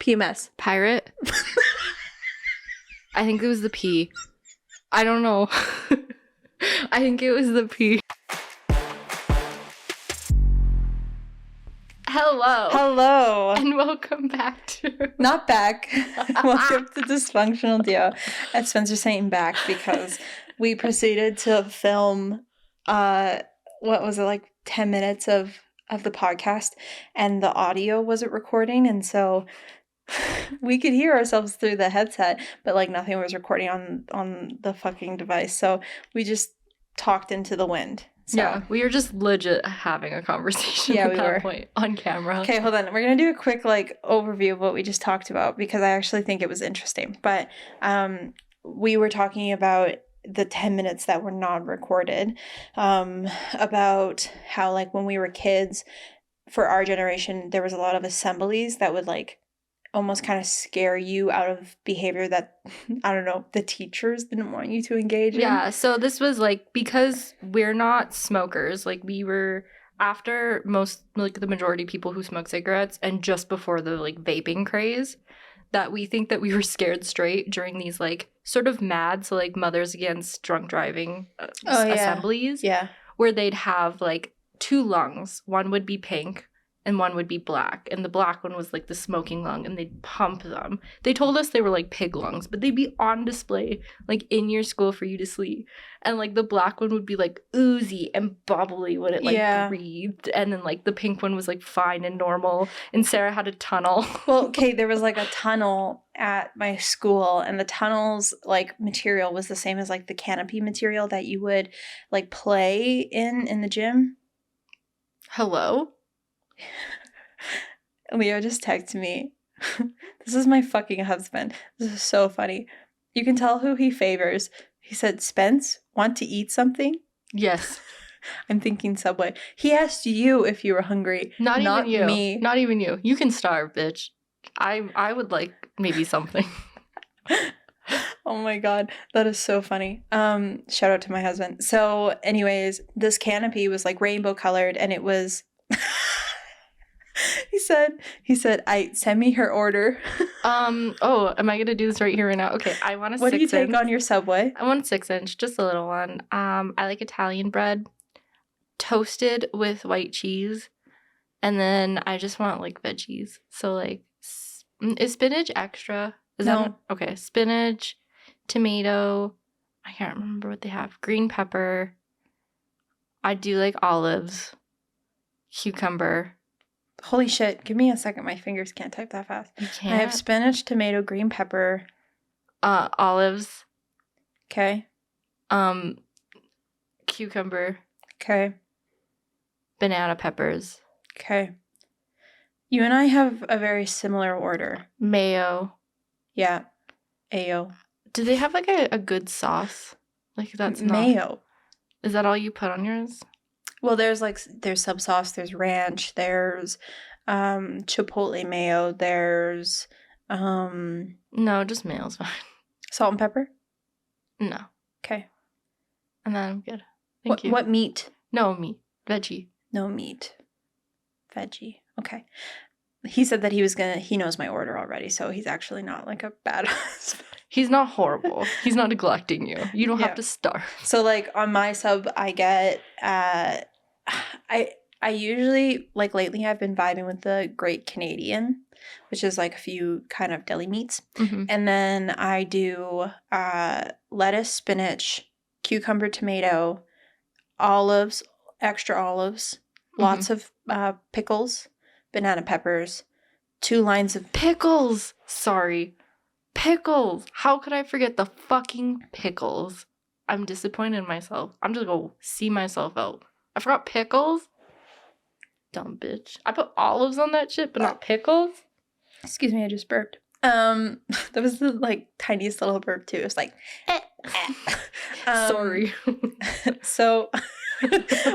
PMS. Pirate? I think it was the P. I don't know. I think it was the P. Hello. And welcome back to... Not back. Welcome to Dysfunctional Duo. At Spencer saying back because we proceeded to film, what was it, like 10 minutes of the podcast, and the audio wasn't recording, and so we could hear ourselves through the headset, but like nothing was recording on the fucking device, so we just talked into the wind. So. Yeah, we were just legit having a conversation at that point on camera. Okay, hold on. We're going to do a quick overview of what we just talked about because I actually think it was interesting. But we were talking about the 10 minutes that were not recorded, about how when we were kids, for our generation, there was a lot of assemblies that would almost kind of scare you out of behavior that, I don't know, the teachers didn't want you to engage in. Yeah, so this was because we're not smokers, we were after most, the majority of people who smoke cigarettes and just before the vaping craze, that we think that we were scared straight during these sort of mad, so Mothers Against Drunk Driving assemblies. Yeah. Where they'd have two lungs. One would be pink and one would be black, and the black one was the smoking lung, and they'd pump them. They told us they were pig lungs, but they'd be on display in your school for you to see. And the black one would be oozy and bubbly when it breathed, and then the pink one was fine and normal, and Sarah had a tunnel. Well, okay, there was a tunnel at my school, and the tunnel's material was the same as the canopy material that you would play in the gym. Hello? Leo just texted me. This is my fucking husband. This is so funny. You can tell who he favors. He said, "Spence, want to eat something?" Yes. I'm thinking Subway. He asked you if you were hungry. Not even you. Me. Not even you. You can starve, bitch. I would like maybe something. Oh my god, that is so funny. Shout out to my husband. So anyways, this canopy was rainbow colored, and it was He said, "I send me her order." Oh, am I gonna do this right here right now? Okay, I want a 6-inch. What do you take on your Subway? I want a 6-inch, just a little one. I like Italian bread, toasted with white cheese, and then I just want veggies. So is spinach extra? Okay? Spinach, tomato. I can't remember what they have. Green pepper. I do olives, cucumber. Holy shit, give me a second. My fingers can't type that fast. You can't? I have spinach, tomato, green pepper. Olives. Okay. Cucumber. Okay. Banana peppers. Okay. You and I have a very similar order. Mayo. Yeah. Ayo. Do they have a good sauce? That's not... Mayo. Is that all you put on yours? Well, there's sub sauce, there's ranch, there's chipotle mayo, there's no, just mayo's fine. Salt and pepper? No. Okay. And then I'm good. Thank you. What meat? No meat. Veggie. No meat. Veggie. Okay. He said that he knows my order already, so he's actually not a bad husband. He's not horrible. He's not neglecting you. You don't have to starve. So on my sub, I get I usually lately I've been vibing with the Great Canadian, which is a few kind of deli meats. Mm-hmm. And then I do lettuce, spinach, cucumber, tomato, olives, extra olives, lots of pickles, banana peppers, 2 lines of pickles. Sorry. Pickles. How could I forget the fucking pickles? I'm disappointed in myself. I'm just gonna see myself out. I forgot pickles. Dumb bitch. I put olives on that shit, but not pickles. Excuse me, I just burped. That was the tiniest little burp too. It's sorry. So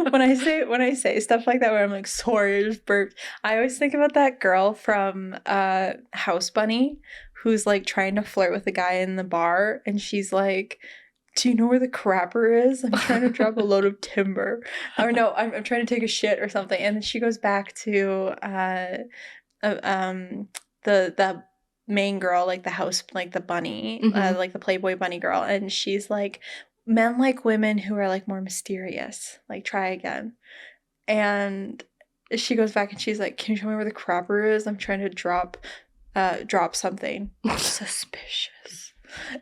when I say stuff like that where I'm sorry, I just burped, I always think about that girl from House Bunny who's trying to flirt with a guy in the bar, and she's "Do you know where the crapper is? I'm trying to drop a load of timber." Or no, I'm trying to take a shit or something. And then she goes back to the main girl, like the house, like the bunny, Mhm. like the Playboy bunny girl, and she's like, men like women who are like more mysterious. Like, try again. And she goes back and she's like, "Can you tell me where the crapper is? I'm trying to drop something." Suspicious.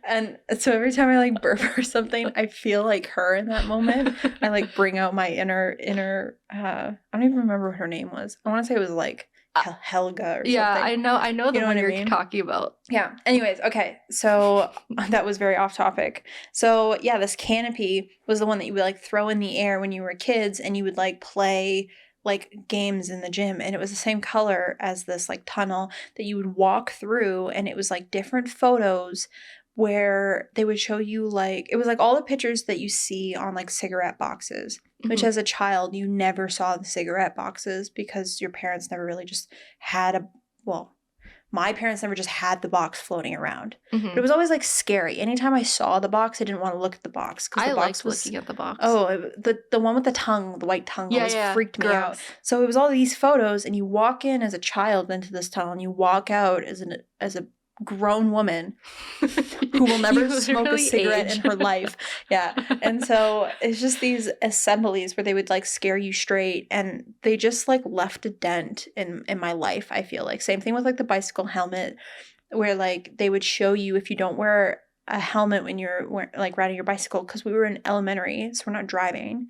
And so every time I like burp or something, I feel like her in that moment. I like bring out my inner I don't even remember what her name was. I want to say it was like Helga or Yeah, something. I know the You know one what I you're mean? talking about. Yeah. Anyways, okay. So that was very off topic. So yeah, this canopy was the one that you would like throw in the air when you were kids, and you would like play like games in the gym, and it was the same color as this like tunnel that you would walk through, and it was like different photos where they would show you like it was like all the pictures that you see on like cigarette boxes, which Mhm. as a child you never saw the cigarette boxes because your parents never really just had a well, my parents never just had the box floating around. But it Mhm. was always like scary. Anytime I saw the box, I didn't want to look at the box because I the box liked was looking at the box. the one with the tongue, the white tongue, Yeah, always yeah. freaked me out. Gross. So it was all these photos, and you walk in as a child into this tunnel, and you walk out as a grown woman who will never You smoke a literally cigarette age. in her life. Yeah. And so it's just these assemblies where they would like scare you straight, and they just like left a dent in my life, I feel like. Same thing with like the bicycle helmet, where like they would show you if you don't wear a helmet when you're like riding your bicycle, because we were in elementary, so we're not driving,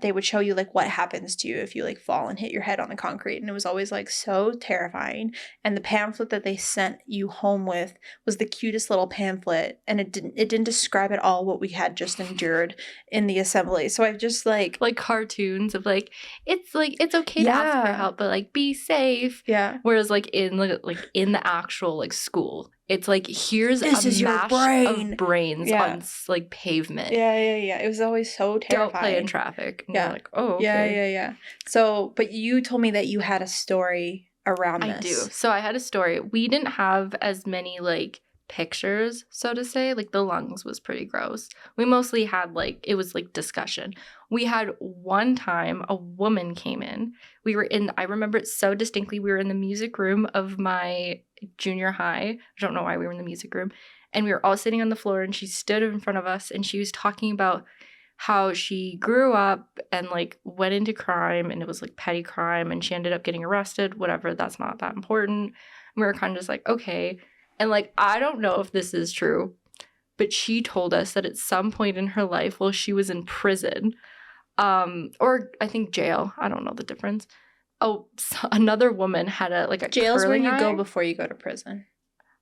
they would show you like what happens to you if you like fall and hit your head on the concrete, and it was always like so terrifying. And the pamphlet that they sent you home with was the cutest little pamphlet, and it didn't describe at all what we had just endured in the assembly. So I've just like cartoons of like it's okay to ask for Yeah. help, but like be safe. Yeah. Whereas like in the actual like school, it's like here's This a is your mash brain. of brains Yeah. on like pavement. Yeah. It was always so terrifying. Don't play in traffic. And Yeah. You're like, oh, okay. Yeah. So, but you told me that you had a story around I this. do. So I had a story. We didn't have as many like pictures, so to say. Like the lungs was pretty gross. We mostly had like it was like discussion. We had one time a woman came in. We were in I remember it so distinctly. We were in the music room of my junior high. I don't know why we were in the music room. And we were all sitting on the floor, and she stood in front of us, and she was talking about how she grew up and like went into crime, and it was like petty crime, and she ended up getting arrested, whatever, that's not that important. And we were kind of just like, okay. And like, I don't know if this is true, but she told us that at some point in her life while she was in prison, or I think jail, I don't know the difference. Oh, so another woman had a Jail's where curling you go iron. before you go to prison.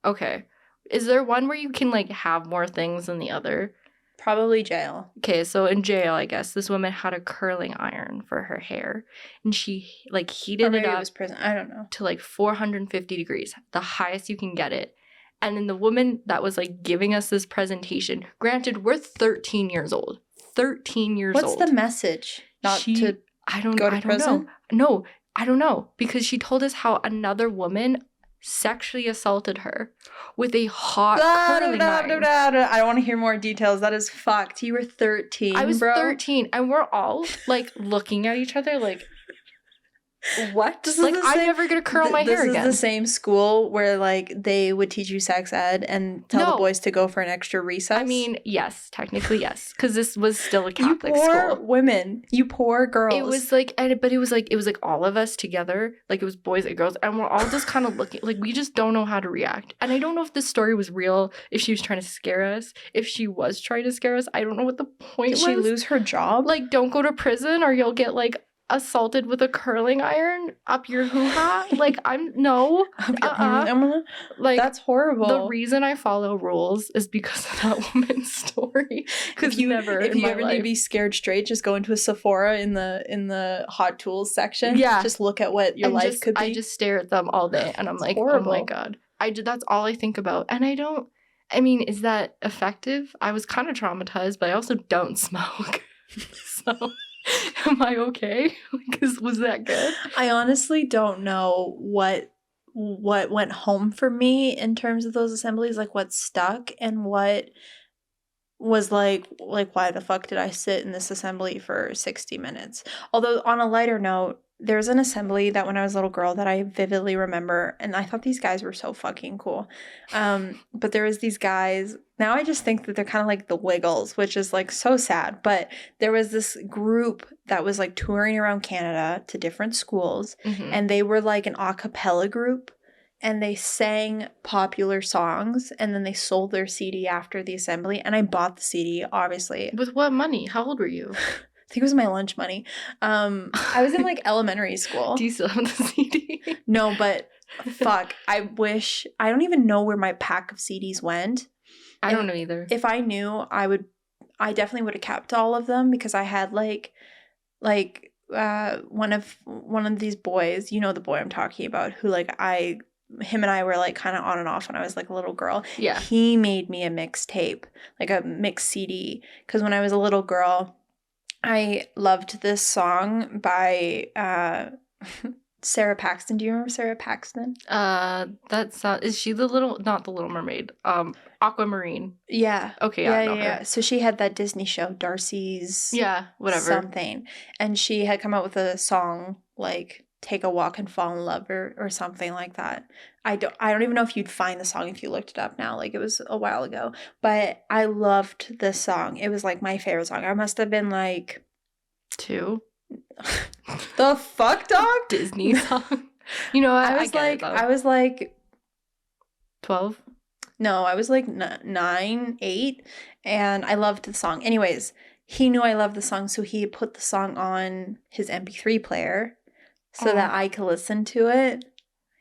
Okay. Is there one where you can like have more things than the other? Probably jail. Okay, so in jail, I guess this woman had a curling iron for her hair, and she like Or heated maybe it it up was prison. I don't know. to like 450 degrees, the highest you can get it. And then the woman that was like giving us this presentation, granted, we're 13 years old. 13 years What's old. the message? Not to I don't go to prison? know. No, I don't know, because she told us how another woman sexually assaulted her with a hot curling iron. I don't want to hear more details. That is fucked. You were 13, I was bro. 13, and we're all like looking at each other like, what? This is Like, the I'm same- never gonna curl my hair again. This is the same school where like they would teach you sex ed and tell the No. boys to go for an extra recess. I mean, yes, technically yes, because this was still a you Catholic poor school. women, you poor girls. It was like, but it was like all of us together, like it was boys and girls, and we're all just kind of looking, like we just don't know how to react. And I don't know if this story was real, if she was trying to scare us, if she was trying to scare us. I don't know what the point Did was. she lose her job? Like, don't go to prison or you'll get like assaulted with a curling iron up your hoo-ha. Like, like that's horrible. the reason I follow rules is because of that woman's story. Because if you ever need to be scared straight, just go into a Sephora in the Hot Tools section. Yeah. Just look at what your life could be. I just stare at them all day, and I'm like, horrible. oh my god. That's all I think about. And I mean, is that effective? I was kind of traumatized, but I also don't smoke. So am I okay? Was that good? I honestly don't know what went home for me in terms of those assemblies, like what stuck and what was like why the fuck did I sit in this assembly for 60 minutes? Although on a lighter note, there's an assembly that when I was a little girl that I vividly remember, and I thought these guys were so fucking cool. But there was these guys. Now I just think that they're kind of like the Wiggles, which is like so sad. But there was this group that was like touring around Canada to different schools, and they were like an a cappella group, and they sang popular songs, and then they sold their CD after the assembly, and I bought the CD, obviously. With what money? How old were you? I think it was my lunch money. I was in like elementary school. Do you still have the CD? No, but fuck. I don't even know where my pack of CDs went. I don't know either. If I knew, I definitely would have kept all of them because I had like one of these boys, you know the boy I'm talking about, who like him and I were like kind of on and off when I was like a little girl. Yeah. He made me a mixtape, like a mix CD, because when I was a little girl, I loved this song by Sarah Paxton. Do you remember Sarah Paxton? Is she not the Little Mermaid? Aquamarine. Yeah. Okay, yeah, I know her. So she had that Disney show, Darcy's. Yeah, whatever. Something, and she had come out with a song like "Take a Walk and Fall in Love" or something like that. I don't even know if you'd find the song if you looked it up now. Like it was a while ago, but I loved this song. It was like my favorite song. I must have been like 2. The fuck, dog? Disney song. You know what? I was like 12. No, I was like 9, 8, and I loved the song. Anyways, he knew I loved the song, so he put the song on his MP3 player so that I could listen to it.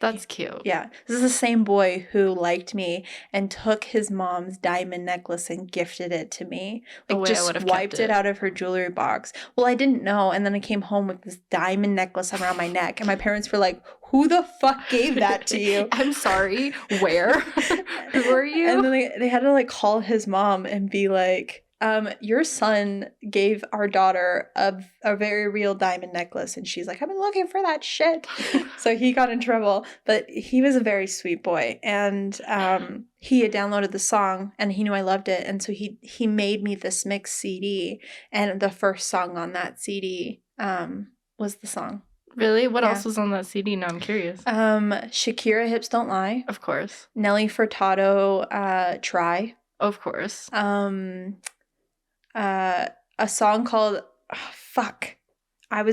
That's cute. Yeah. This is the same boy who liked me and took his mom's diamond necklace and gifted it to me. Like just wiped it out of her jewelry box. Well, I didn't know. And then I came home with this diamond necklace around my neck. And my parents were like, who the fuck gave that to you? I'm sorry. Where? Who are you? And then they had to like call his mom and be like, your son gave our daughter a very real diamond necklace. And she's like, I've been looking for that shit. So he got in trouble. But he was a very sweet boy. And he had downloaded the song and he knew I loved it. And so he made me this mix CD. And the first song on that CD was the song. Really? What else was on that CD? Now I'm curious. Shakira, Hips Don't Lie. Of course. Nelly Furtado, Try. Of course. A song called Fuck. A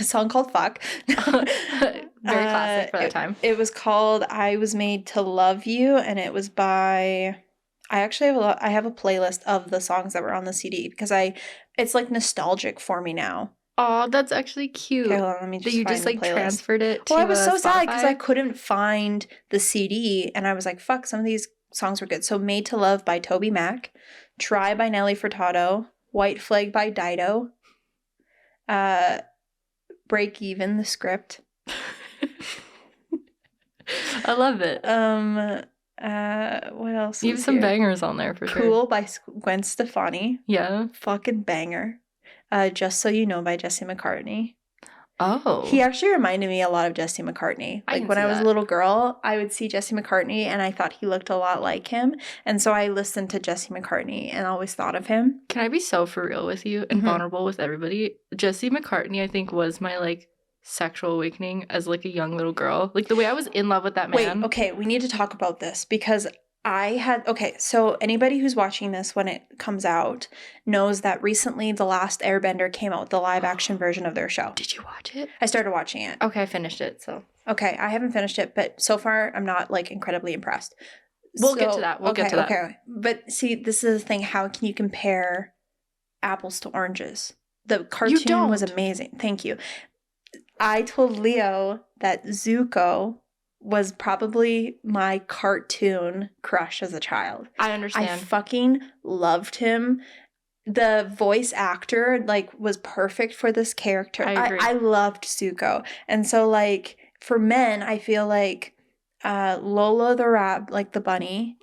song called Fuck. Very classic for that time. It was called I Was Made to Love You, and it was by I have a playlist of the songs that were on the CD because it's like nostalgic for me now. Oh, that's actually cute. Okay, hold on, let me just that you find just the like playlist. Transferred it to Well, I was so sad Spotify. because I couldn't find the CD, and I was like, fuck, some of these songs were good. So Made to Love by Toby Mac, Try by Nelly Furtado, White Flag by Dido, Break Even, the script. I love it. What else? You have some bangers on there for sure. Cool by Gwen Stefani. Yeah. Fucking banger. Just So You Know by Jesse McCartney. Oh. He actually reminded me a lot of Jesse McCartney. Like when I was a little girl, I would see Jesse McCartney and I thought he looked a lot like him. And so I listened to Jesse McCartney and always thought of him. Can I be so for real with you and vulnerable with everybody? Jesse McCartney, I think, was my like sexual awakening as like a young little girl. Like the way I was in love with that man. Wait, okay, we need to talk about this because so anybody who's watching this when it comes out knows that recently The Last Airbender came out with the live action version of their show. Did you watch it? I started watching it. Okay, I finished it, so. Okay, I haven't finished it, but so far I'm not like incredibly impressed. We'll get to that. We'll get to that. Okay, but see, this is the thing. How can you compare apples to oranges? The cartoon was amazing. Thank you. I told Leo that Zuko was probably my cartoon crush as a child. I understand. I fucking loved him. The voice actor like was perfect for this character. I agree. I loved Zuko. And so like for men, I feel like Lola the like the bunny,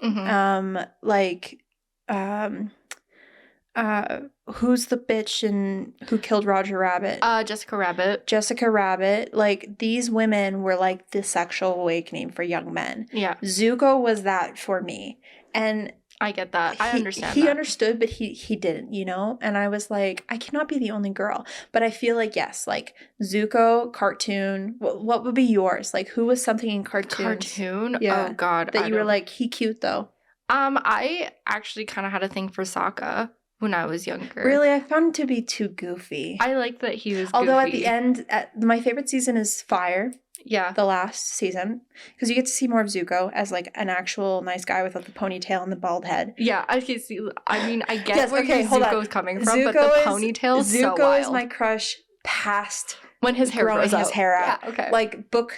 who's the bitch and who killed Roger Rabbit? Jessica Rabbit. Jessica Rabbit. Like, these women were like the sexual awakening for young men. Yeah. Zuko was that for me. And I get that. I understand he that. understood, but he didn't, you know? And I was like, I cannot be the only girl. But I feel like, yes, like Zuko, cartoon. What would be yours? Like, who was something in cartoons? Cartoon? Yeah. Oh, God. That you were like, he cute, though. I actually kind of had a thing for Sokka when I was younger. Really? I found him to be too goofy. I like that he was Although goofy. at the end, my favorite season is Fire. Yeah. The last season, because you get to see more of Zuko as like an actual nice guy without the ponytail and the bald head. Yeah, I can see. I mean, I get where Zuko's coming from, Zuko but the ponytail is so wild. Zuko is my crush past when his hair grows out. His hair out. Yeah, okay. Like book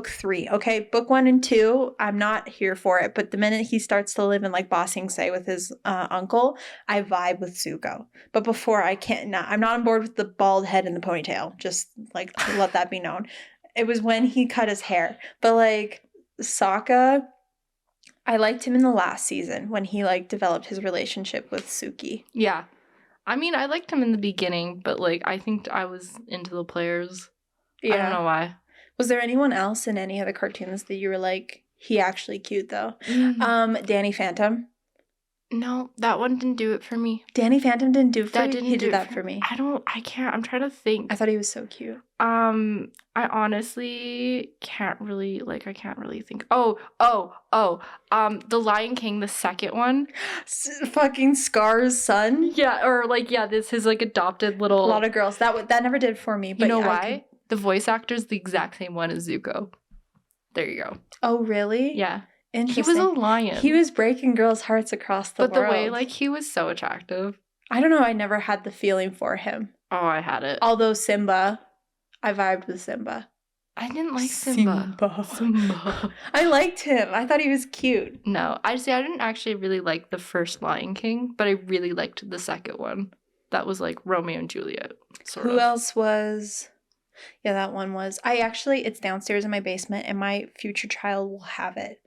3. Okay, book 1 and 2, I'm not here for it. But the minute he starts to live in like Ba Sing Se with his uncle, I vibe with Zuko. But before, I'm not on board with the bald head and the ponytail. Just like let that be known. It was when he cut his hair. But like Sokka, I liked him in the last season when he like developed his relationship with Suki. Yeah. I mean, I liked him in the beginning, but like I think I was into the players. Yeah. I don't know why. Was there anyone else in any other cartoons that you were like, he actually cute though? Danny Phantom. No, that one didn't do it for me. Danny Phantom didn't do it for you? He did that for me. I can't. I'm trying to think. I thought he was so cute. I honestly can't really think. Oh, The Lion King, the second one. Fucking Scar's son? Yeah, or like, yeah, this his like adopted little. A lot of girls. That never did for me. But you know why? The voice actor's the exact same one as Zuko. There you go. Oh, really? Yeah. He was a lion. He was breaking girls' hearts across the world. But the way, like, he was so attractive. I don't know. I never had the feeling for him. Oh, I had it. Although Simba, I vibed with Simba. I didn't like Simba. I liked him. I thought he was cute. No, I didn't actually really like the first Lion King, but I really liked the second one. That was like Romeo and Juliet. Who else was... Yeah, that one was... It's downstairs in my basement, and my future child will have it.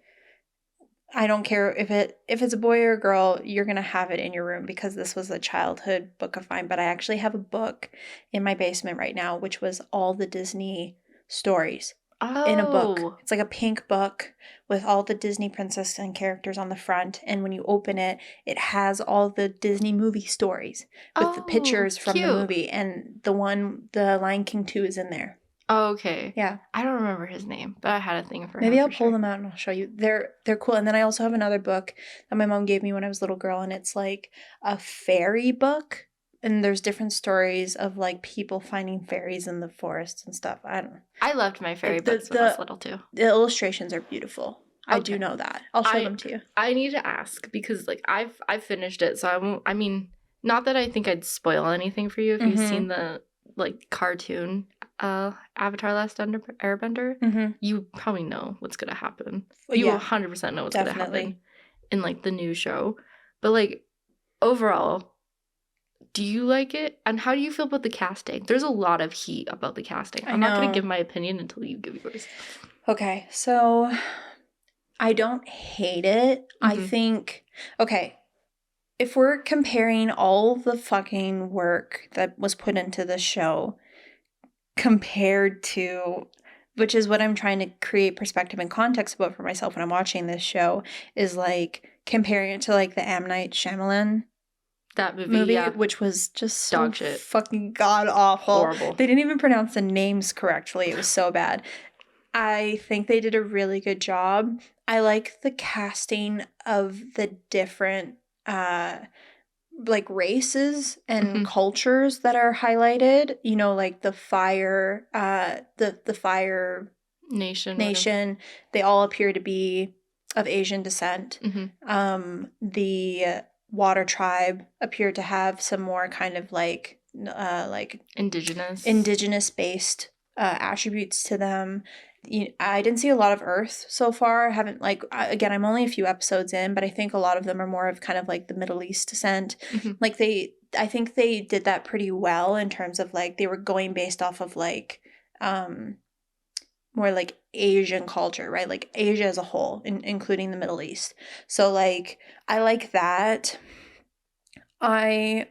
I don't care if it's a boy or a girl, you're going to have it in your room because this was a childhood book of mine. But I actually have a book in my basement right now, which was all the Disney stories in a book. It's like a pink book with all the Disney princess and characters on the front. And when you open it, it has all the Disney movie stories with the pictures from the movie. And the Lion King 2 is in there. Oh, okay. Yeah. I don't remember his name, but I had a thing for him. Maybe I'll pull them out and I'll show you. They're cool. And then I also have another book that my mom gave me when I was a little girl, and it's like a fairy book. And there's different stories of like people finding fairies in the forest and stuff. I don't know. I loved my fairy books when I was little too. The illustrations are beautiful. Okay. I do know that. I'll show them to you. I need to ask because like I've finished it, so I won't. I mean, not that I think I'd spoil anything for you if you've seen the like cartoon Avatar Last Airbender, you probably know what's gonna happen. You 100% know what's gonna happen in like the new show. But like overall, do you like it? And how do you feel about the casting? There's a lot of heat about the casting. I'm not gonna give my opinion until you give yours. Okay, so I don't hate it. I think if we're comparing all the fucking work that was put into the show compared to, which is what I'm trying to create perspective and context about for myself when I'm watching this show, is like comparing it to like the M. Night Shyamalan that movie yeah. which was just so dog shit, fucking god awful, horrible. They didn't even pronounce the names correctly. It was so bad. I think they did a really good job. I like the casting of the different like races and cultures that are highlighted, you know, like the fire the fire nation, they all appear to be of Asian descent. The water tribe appear to have some more kind of like indigenous based attributes to them. I didn't see a lot of Earth so far. I haven't again, I'm only a few episodes in, but I think a lot of them are more of kind of like the Middle East descent. Like I think they did that pretty well in terms of like they were going based off of like more like Asian culture, right? Like Asia as a whole, including the Middle East. So like I like that. I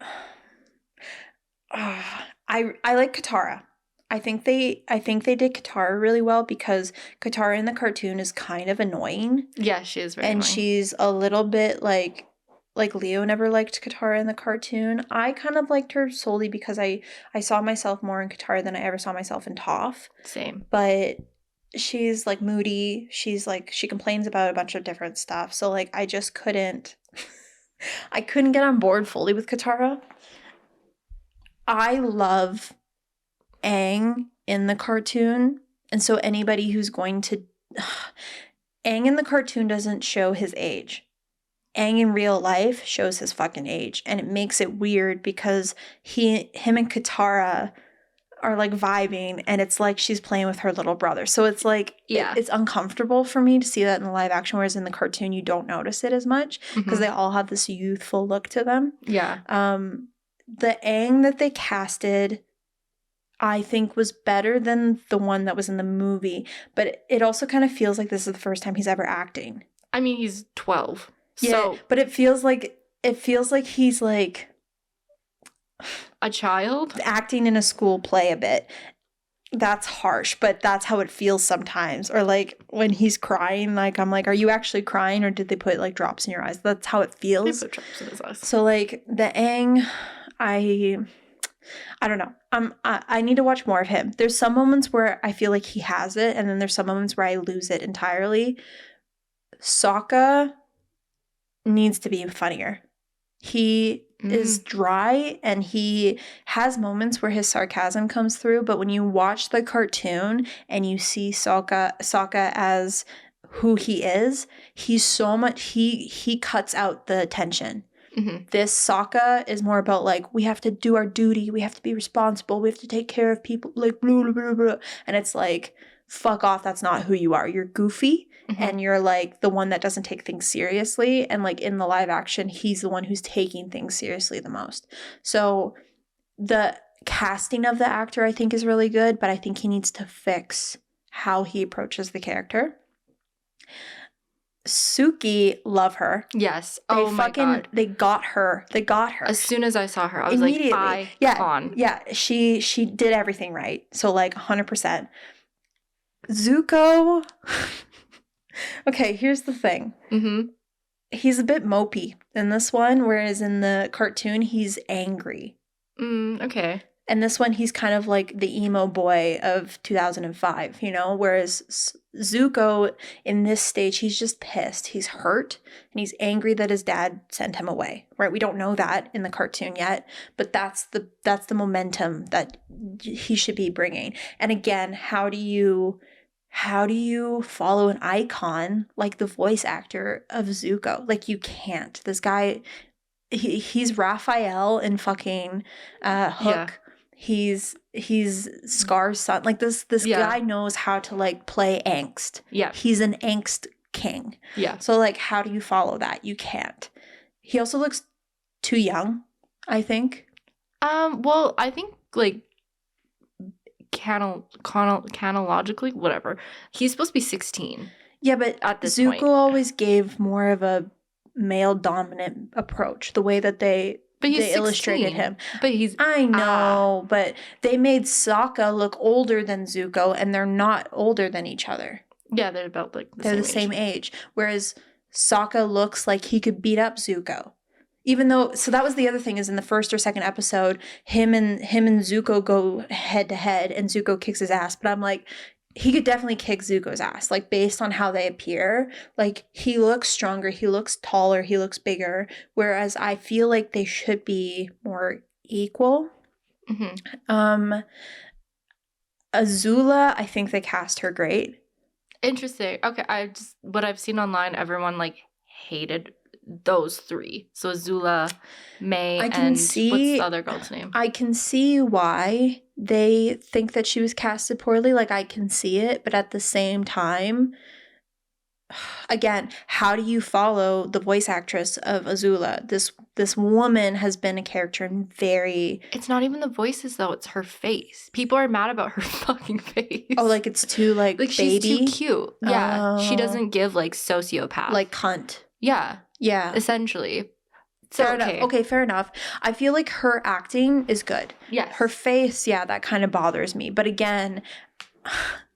like Katara. I think they did Katara really well because Katara in the cartoon is kind of annoying. Yeah, she is very annoying. And she's a little bit like like Leo never liked Katara in the cartoon. I kind of liked her solely because I saw myself more in Katara than I ever saw myself in Toph. Same. But she's like moody. She's like, she complains about a bunch of different stuff. So like I just couldn't I couldn't get on board fully with Katara. I love Aang in the cartoon. And so anybody who's going to Aang in the cartoon doesn't show his age. Aang in real life shows his fucking age, and it makes it weird because him and Katara are like vibing, and it's like she's playing with her little brother. So it's like it's uncomfortable for me to see that in the live action, whereas in the cartoon you don't notice it as much because they all have this youthful look to them. Yeah. The Aang that they casted, I think, was better than the one that was in the movie, but it also kind of feels like this is the first time he's ever acting. I mean, he's 12. Yeah, so but it feels like he's like a child acting in a school play a bit. That's harsh, but that's how it feels sometimes. Or like when he's crying, like I'm like, are you actually crying, or did they put like drops in your eyes? That's how it feels. They put drops in his eyes. So like the Aang, I don't know. I need to watch more of him. There's some moments where I feel like he has it, and then there's some moments where I lose it entirely. Sokka needs to be funnier. He is dry, and he has moments where his sarcasm comes through, but when you watch the cartoon and you see Sokka as who he is, he's so much, he cuts out the tension. This Sokka is more about like, we have to do our duty, we have to be responsible, we have to take care of people, like blah, blah, blah, blah. And it's like, fuck off, that's not who you are. You're goofy, and you're like the one that doesn't take things seriously. And like in the live action, he's the one who's taking things seriously the most. So the casting of the actor, I think, is really good, but I think he needs to fix how he approaches the character. Suki, love her. Yes. My God. They got her. As soon as I saw her, I was like, bye, on. Yeah, she did everything right. So like 100%. Zuko. Okay, here's the thing. He's a bit mopey in this one, whereas in the cartoon, he's angry. Okay. And this one, he's kind of like the emo boy of 2005, you know? Whereas Zuko, in this stage, he's just pissed. He's hurt, and he's angry that his dad sent him away, right? We don't know that in the cartoon yet, but that's the momentum that he should be bringing. And again, how do you follow an icon like the voice actor of Zuko? Like, you can't. This guy, he's Raphael in fucking Hook. Yeah. He's Scar's son. Like, this guy knows how to like play angst. Yeah. He's an angst king. Yeah. So like, how do you follow that? You can't. He also looks too young, I think. Well, I think like chronologically, whatever. He's supposed to be 16. Yeah, but at this Zuko point, always gave more of a male dominant approach, the way that they illustrated him. But I know, but they made Sokka look older than Zuko, and they're not older than each other. Yeah, they're about like the same age. Whereas Sokka looks like he could beat up Zuko. Even though, so that was the other thing, is in the first or second episode, him and Zuko go head to head, and Zuko kicks his ass. But I'm like, he could definitely kick Zuko's ass, like based on how they appear. Like, he looks stronger, he looks taller, he looks bigger. Whereas I feel like they should be more equal. Azula, I think they cast her great. Interesting. Okay, what I've seen online, everyone like hated those three. So Azula, May, and what's the other girl's name? I can see why they think that she was casted poorly. Like, I can see it, but at the same time, again, how do you follow the voice actress of Azula? This woman has been a character in very... It's not even the voices, though. It's her face. People are mad about her fucking face. Oh, like it's too, like baby? She's too cute. Yeah. She doesn't give, like, sociopath. Like cunt. Yeah. Yeah. Essentially. So, fair enough. Okay, fair enough. I feel like her acting is good. Yes. Her face, yeah, that kind of bothers me. But again,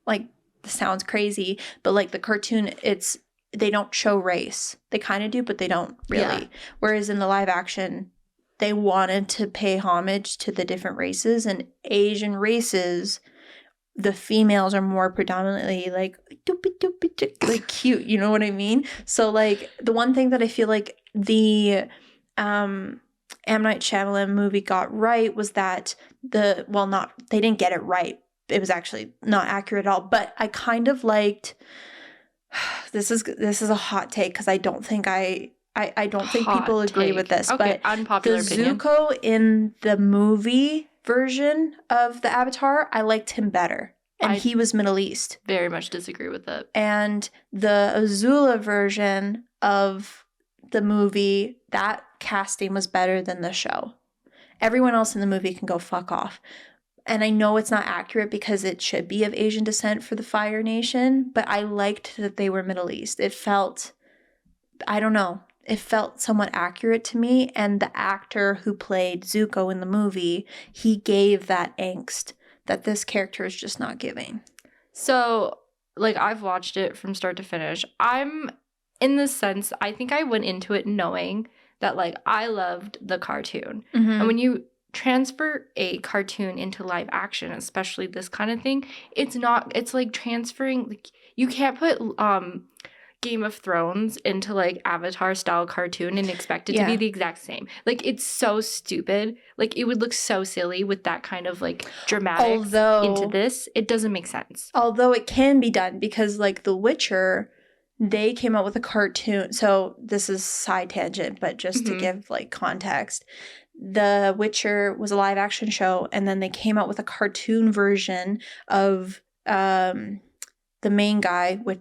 like, this sounds crazy, but like the cartoon, it's they don't show race. They kind of do, but they don't really. Yeah. Whereas in the live action, they wanted to pay homage to the different races, and Asian races, the females are more predominantly like doopy doopy doop, like cute, you know what I mean? So like the one thing that I feel like the M. Night Shyamalan movie got right was that they didn't get it right. It was actually not accurate at all, but I kind of liked this is a hot take because I don't think people agree with this, okay, but unpopular the opinion. Zuko in the movie version of the Avatar, I liked him better. And he was Middle East. Very much disagree with it. And the Azula version of the movie, that casting was better than the show. Everyone else in the movie can go fuck off. And I know it's not accurate because it should be of Asian descent for the Fire Nation, but I liked that they were Middle East. It felt, I don't know, it felt somewhat accurate to me. And the actor who played Zuko in the movie, he gave that angst that this character is just not giving. So, like, I've watched it from start to finish. I'm, in the sense, I think I went into it knowing that, like, I loved the cartoon. Mm-hmm. And when you transfer a cartoon into live action, especially this kind of thing, it's like transferring, like, you can't put Game of Thrones into like Avatar style cartoon and expect it to be the exact same. Like, it's so stupid. Like, it would look so silly with that kind of like dramatics into this. It doesn't make sense. Although it can be done because like The Witcher, they came out with a cartoon. So this is side tangent, but just to give like context, The Witcher was a live action show, and then they came out with a cartoon version of the main guy with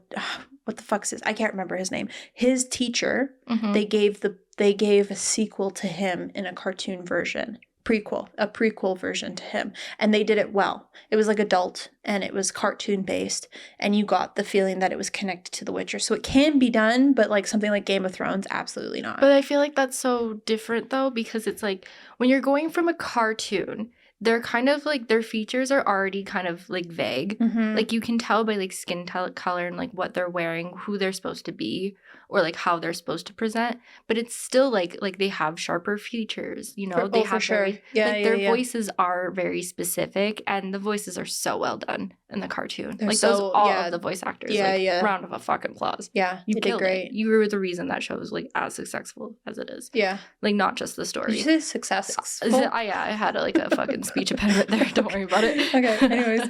what the fuck's his? I can't remember his name. His teacher. They gave a sequel to him in a cartoon version. A prequel version to him, and they did it well. It was like adult and it was cartoon based, and you got the feeling that it was connected to The Witcher. So it can be done, but like something like Game of Thrones, absolutely not. But I feel like that's so different though, because it's like when you're going from a cartoon, they're kind of like their features are already kind of like vague. Like you can tell by like skin color and like what they're wearing, who they're supposed to be, or like how they're supposed to present. But it's still like they have sharper features, you know. They have their voices are very specific, and the voices are so well done in the cartoon. They're like all of the voice actors. Round of a fucking applause. Yeah, you did great. You were the reason that show is like as successful as it is. Yeah, like not just the story. Did you say successful? I had like a fucking speech impediment there. Don't worry about it. Okay. Anyways,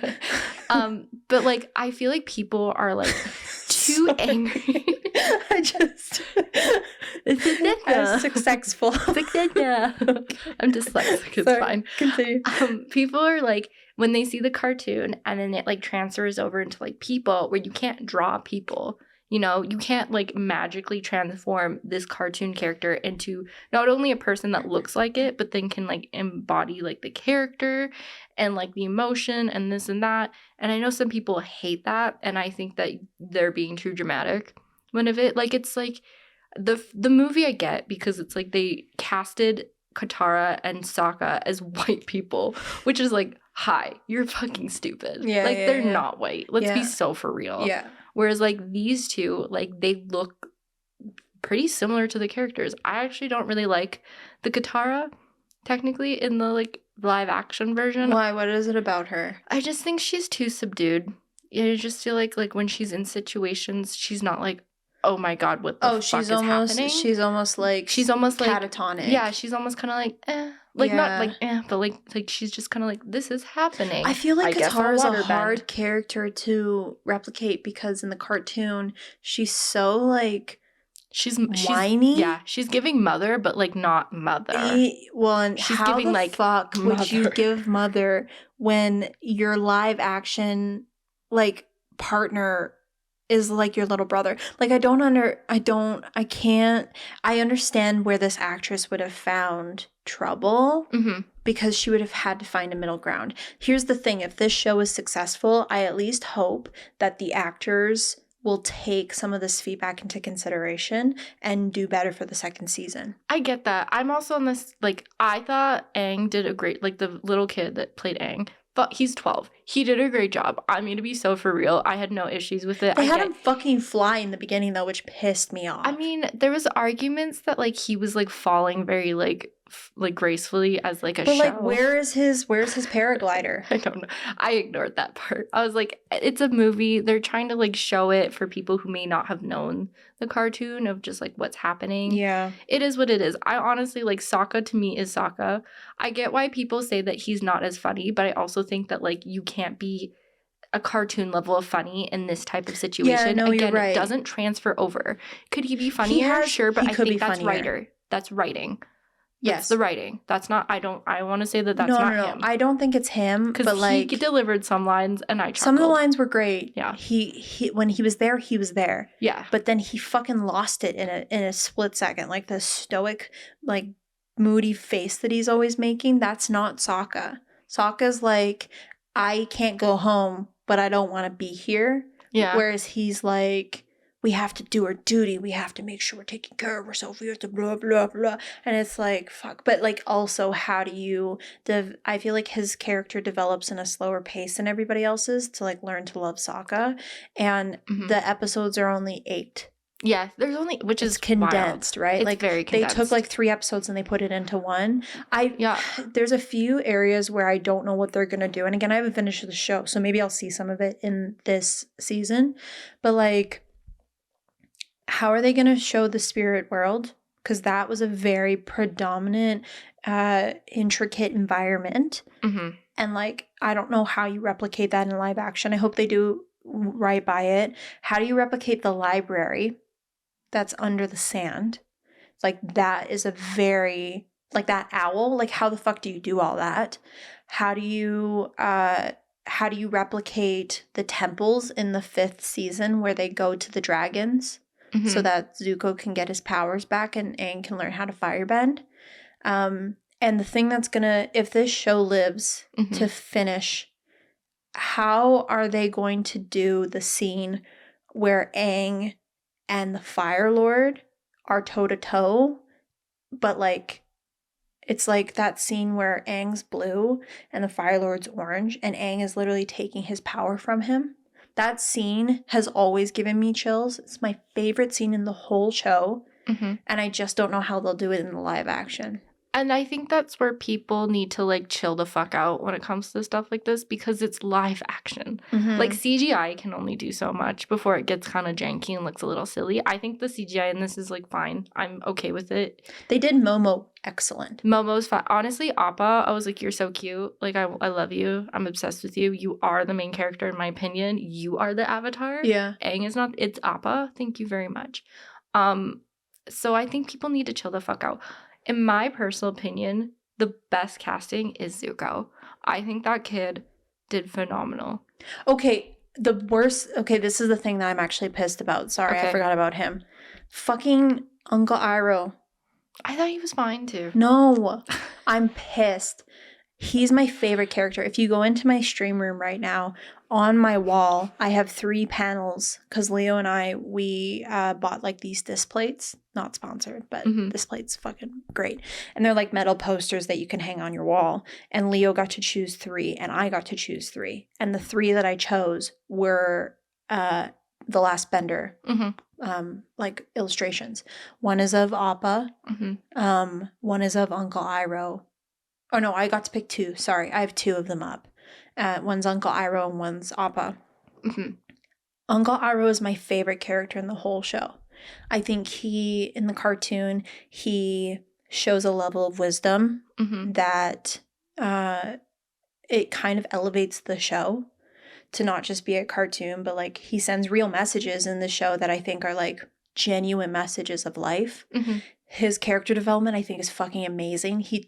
but like I feel like people are like too angry. Successful. I'm dyslexic. It's fine. Continue. People are like, when they see the cartoon and then it like transfers over into like people, where you can't draw people. You know, you can't like magically transform this cartoon character into not only a person that looks like it, but then can like embody like the character and like the emotion and this and that. And I know some people hate that, and I think that they're being too dramatic when of it. Like, it's like the movie I get, because it's like they casted Katara and Sokka as white people, which is like, hi, you're fucking stupid. They're not white. Let's be so for real. Yeah. Whereas like these two, like they look pretty similar to the characters. I actually don't really like the Katara technically in the like live action version. Why? What is it about her? I just think she's too subdued. I just feel like when she's in situations, she's not like, oh my god, what the fuck is happening? She's almost like catatonic. Yeah, she's almost kind of like, eh. Like, not like, eh, but like she's just kind of like, this is happening. I feel like Katara is a hard character to replicate, because in the cartoon, she's so like, she's whiny. She's giving mother, but like not mother. And she's how giving the like fuck mother. Would you give mother when your live action like partner is like your little brother? Like, I understand where this actress would have found trouble, because she would have had to find a middle ground. Here's the thing, if this show is successful, I at least hope that the actors will take some of this feedback into consideration and do better for the second season. I get that. I'm also on this, like, I thought Aang did a great, like, the little kid that played Aang, but he's 12. He did a great job. I mean, to be so for real, I had no issues with it. They had him fucking fly in the beginning, though, which pissed me off. I mean, there was arguments that, like, he was, like, falling very, like gracefully as, like, a show. But, like, where's his paraglider? I don't know. I ignored that part. I was like, it's a movie. They're trying to, like, show it for people who may not have known the cartoon of just, like, what's happening. Yeah. It is what it is. I honestly, like, Sokka to me is Sokka. I get why people say that he's not as funny, but I also think that, like, you can't be a cartoon level of funny in this type of situation. Yeah, no, Again, you're right. It doesn't transfer over. Could he be funnier? Sure, but I think that's writer. That's writing. Yes. That's the writing. That's not, I want to say that that's not him. I don't think it's him. But like, he delivered some lines and I chuckled. Some of the lines were great. Yeah. He when he was there, he was there. Yeah. But then he fucking lost it in a split second. Like the stoic, like moody face that he's always making. That's not Sokka. Sokka's like, I can't go home, but I don't want to be here. Yeah. Whereas he's like, we have to do our duty. We have to make sure we're taking care of ourselves. We have to blah, blah, blah. And it's like, fuck. But like also, how do you, I feel like his character develops in a slower pace than everybody else's to like learn to love Sokka. And the episodes are only 8. Yeah, there's only, which is condensed, wild. Right? It's like very condensed. They took like 3 episodes and they put it into 1. Yeah. There's a few areas where I don't know what they're gonna do. And again, I haven't finished the show, so maybe I'll see some of it in this season. But like, how are they gonna show the spirit world? Because that was a very predominant, intricate environment. And like, I don't know how you replicate that in live action. I hope they do right by it. How do you replicate the library that's under the sand? Like, that is a very, like that owl, like how the fuck do you do all that? How do you replicate the temples in the 5th season where they go to the dragons so that Zuko can get his powers back and Aang can learn how to firebend? And the thing that's gonna, if this show lives to finish, how are they going to do the scene where Aang and the Fire Lord are toe-to-toe, but like, it's like that scene where Aang's blue and the Fire Lord's orange, and Aang is literally taking his power from him? That scene has always given me chills. It's my favorite scene in the whole show, and I just don't know how they'll do it in the live action. And I think that's where people need to like chill the fuck out when it comes to stuff like this, because it's live action. Like CGI can only do so much before it gets kind of janky and looks a little silly. I think the CGI in this is like fine. I'm okay with it. They did Momo excellent. Momo's fine. Honestly, Appa, I was like, you're so cute. Like, I love you. I'm obsessed with you. You are the main character in my opinion. You are the Avatar. Yeah. Aang is not. It's Appa. Thank you very much. So I think people need to chill the fuck out. In my personal opinion, the best casting is Zuko. I think that kid did phenomenal. Okay, this is the thing that I'm actually pissed about. Sorry, I forgot about him. Fucking Uncle Iroh. I thought he was fine too. No, I'm pissed. He's my favorite character. If you go into my stream room right now, on my wall, I have 3 panels because Leo and we bought like these disc plates. Not sponsored, but this plate's fucking great. And they're like metal posters that you can hang on your wall. And Leo got to choose 3 and I got to choose 3. And the 3 that I chose were The Last Bender, like illustrations. One is of Appa. One is of Uncle Iroh. Oh no, I got to pick 2. Sorry, I have 2 of them up. One's Uncle Iroh and one's Appa. Uncle Iroh is my favorite character in the whole show. I think in the cartoon, he shows a level of wisdom that it kind of elevates the show to not just be a cartoon, but like he sends real messages in the show that I think are like genuine messages of life. His character development, I think, is fucking amazing. He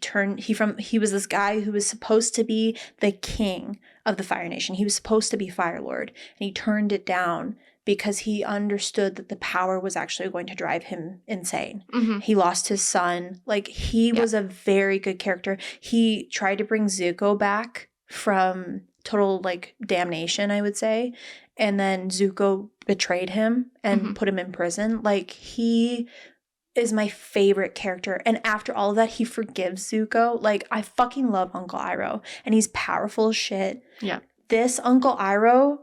was this guy who was supposed to be the king of the Fire Nation. He was supposed to be Fire Lord, and he turned it down because he understood that the power was actually going to drive him insane. He lost his son. Like, he was a very good character. He tried to bring Zuko back from total, like, damnation, I would say. And then Zuko betrayed him and put him in prison. Like, he is my favorite character. And after all of that, he forgives Zuko. Like, I fucking love Uncle Iroh. And he's powerful as shit. Yeah. this Uncle Iroh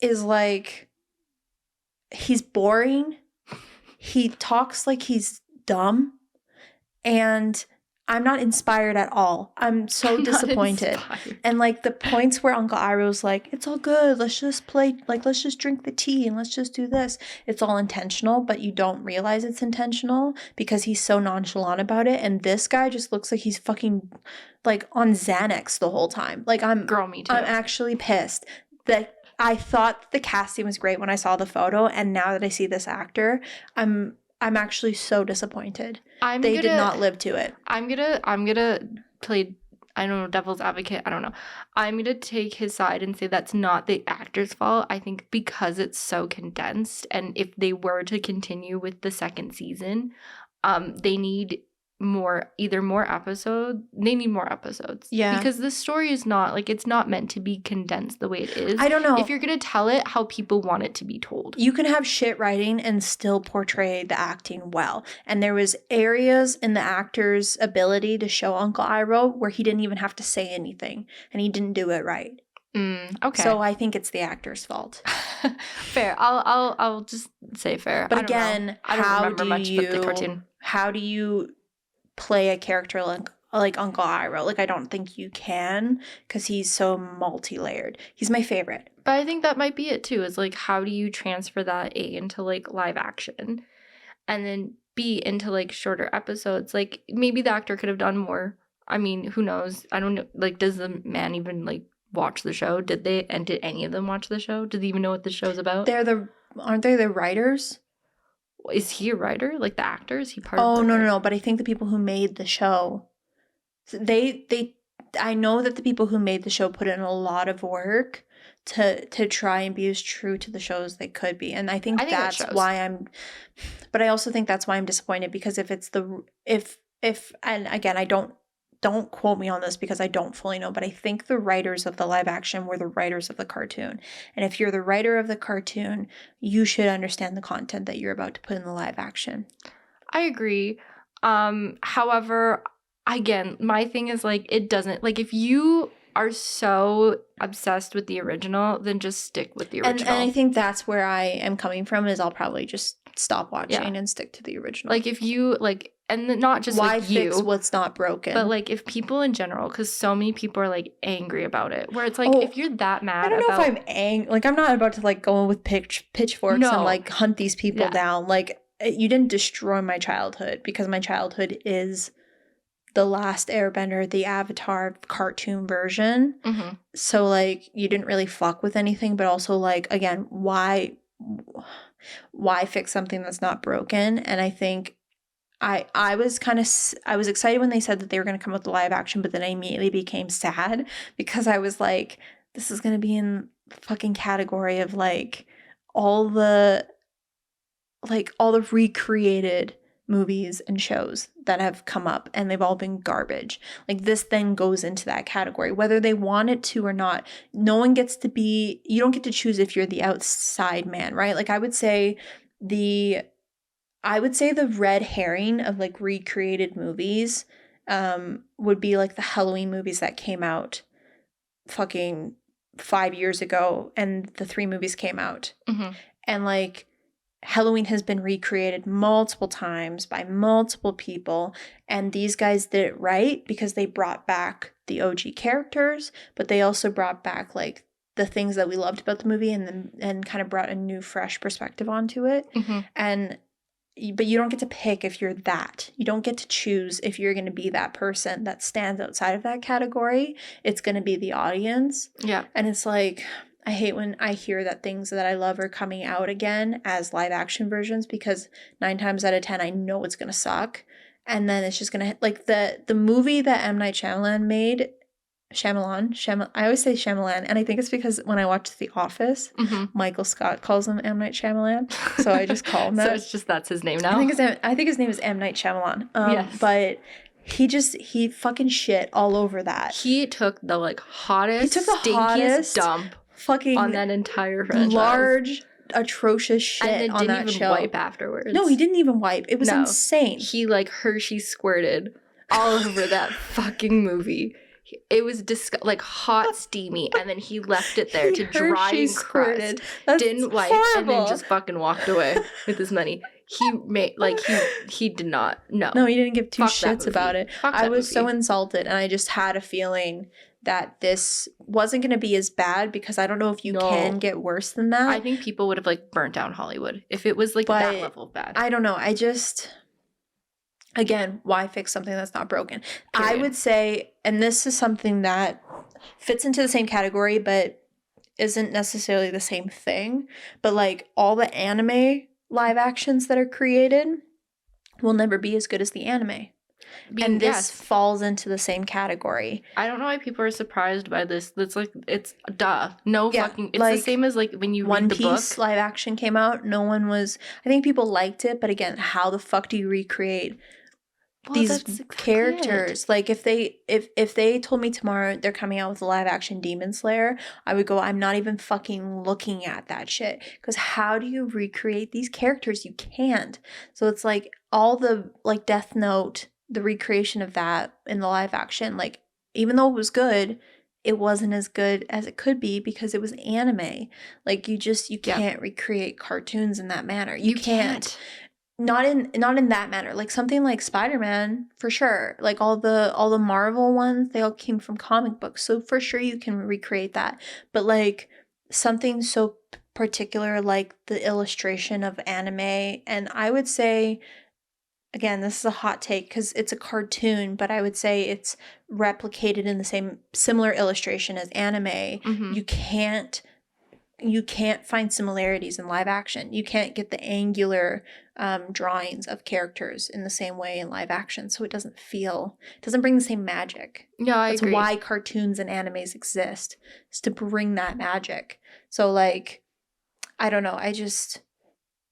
is like, he's boring. He talks like he's dumb. And I'm not inspired at all. I'm so disappointed. And like the points where Uncle Iroh's like, it's all good. Let's just play, like, let's just drink the tea and let's just do this. It's all intentional, but you don't realize it's intentional because he's so nonchalant about it. And this guy just looks like he's fucking like on Xanax the whole time. Like Girl, me too. I'm actually pissed that I thought the casting was great when I saw the photo. And now that I see this actor, I'm actually so disappointed. They did not live to it. I'm gonna play, I don't know, devil's advocate. I don't know. I'm gonna take his side and say that's not the actor's fault. I think because it's so condensed, and if they were to continue with the second season, they need more episodes. They need more episodes. Yeah. Because the story is not, like, it's not meant to be condensed the way it is. I don't know. If you're gonna tell it how people want it to be told. You can have shit writing and still portray the acting well. And there was areas in the actor's ability to show Uncle Iroh where he didn't even have to say anything. And he didn't do it right. Okay. So I think it's the actor's fault. Fair. I'll just say fair. But again, how do you play a character like Uncle Iroh? Like, I don't think you can, because he's so multi-layered. He's my favorite. But I think that might be it too, is like, how do you transfer that into like live action and then B into like shorter episodes? Like, maybe the actor could have done more. I mean, who knows? I don't know. Like, does the man even like watch the show? Did any of them watch the show? Did they even know what the show's about? Aren't they the writers? Is he a writer? Like, the actor? Is he part of the no. But I think the people who made the show, I know that the people who made the show put in a lot of work to try and be as true to the show as they could be. And I think that's why but I also think that's why I'm disappointed, because if it's and again, I don't quote me on this because I don't fully know, but I think the writers of the live action were the writers of the cartoon. And if you're the writer of the cartoon, you should understand the content that you're about to put in the live action. I agree. However, again, my thing is like, it doesn't, like, if you are so obsessed with the original, then just stick with the original. And I think that's where I am coming from, is I'll probably just stop watching and stick to the original. Like, if you like, and not just why like fix what's not broken, but like if people in general, because so many people are like angry about it, where it's like, if you're that mad, I don't know if I'm angry. Like, I'm not about to like go with pitchforks and like hunt these people down. Like, you didn't destroy my childhood, because my childhood is the last Airbender, the Avatar cartoon version. Mm-hmm. So like, you didn't really fuck with anything, but also like, again, why fix something that's not broken? And I think I was excited when they said that they were going to come with the live action, but then I immediately became sad, because I was like, this is going to be in the fucking category of like all the recreated movies and shows that have come up, and they've all been garbage. Like, this then goes into that category, whether they want it to or not. You don't get to choose if you're the outside man, right? Like, I would say the red herring of like recreated movies would be like the Halloween movies that came out fucking 5 years ago, and the 3 movies came out. Mm-hmm. And like, Halloween has been recreated multiple times by multiple people, and these guys did it right because they brought back the OG characters, but they also brought back like the things that we loved about the movie, and kind of brought a new, fresh perspective onto it. Mm-hmm. But you don't get to pick if you're that. You don't get to choose if you're going to be that person that stands outside of that category. It's going to be the audience. Yeah. And it's like, I hate when I hear that things that I love are coming out again as live action versions, because 9 times out of 10, I know it's going to suck. And then it's just going to, like, the movie that M. Night Shyamalan made, Shyamalan, I always say Shyamalan, and I think it's because when I watched The Office, Michael Scott calls him M. Night Shyamalan, so I just call him that. So it's just, that's his name now? I think his name is M. Night Shyamalan. Yes. But he fucking shit all over that. He took the, like, stinkiest dump fucking on that entire franchise. Large, atrocious shit on that show. And then didn't even wipe afterwards. No, he didn't even wipe. It was insane. He, like, Hershey squirted all over that fucking movie. It was like hot, steamy, and then he left it there to dry Hershey and crust. That's Didn't wipe, and then just fucking walked away with his money. He made like he did not. No, he didn't give two Fuck that shits movie. about it. Fuck I that was so movie. insulted, and I just had a feeling that this wasn't going to be as bad, because I don't know if you can get worse than that. I think people would have like burnt down Hollywood if it was like But that level of bad. I don't know. I just, again, why fix something that's not broken? Period. I would say, and this is something that fits into the same category, but isn't necessarily the same thing. But like all the anime live actions that are created will never be as good as the anime. And this falls into the same category. I don't know why people are surprised by this. That's like, it's duh. No fucking, it's like, the same as like when you One read the Piece book. live action came out. No one was, I think people liked it, but again, how the fuck do you recreate these characters? Like if they told me tomorrow they're coming out with a live action Demon Slayer, I would go, I'm not even fucking looking at that shit, because how do you recreate these characters? You can't. So it's like all the like Death Note, the recreation of that in the live action, like even though it was good, it wasn't as good as it could be because it was anime. Like you can't recreate cartoons in that manner. You can't. Not in that manner. Like something like Spider-Man, for sure. Like all the Marvel ones, they all came from comic books. So for sure you can recreate that. But like something so particular like the illustration of anime, and I would say, again, this is a hot take because it's a cartoon, but I would say it's replicated in the similar illustration as anime. Mm-hmm. You can't find similarities in live action. You can't get the angular drawings of characters in the same way in live action, so it doesn't bring the same magic. No, I agree. That's why cartoons and animes exist, is to bring that magic. So like, I don't know. I just,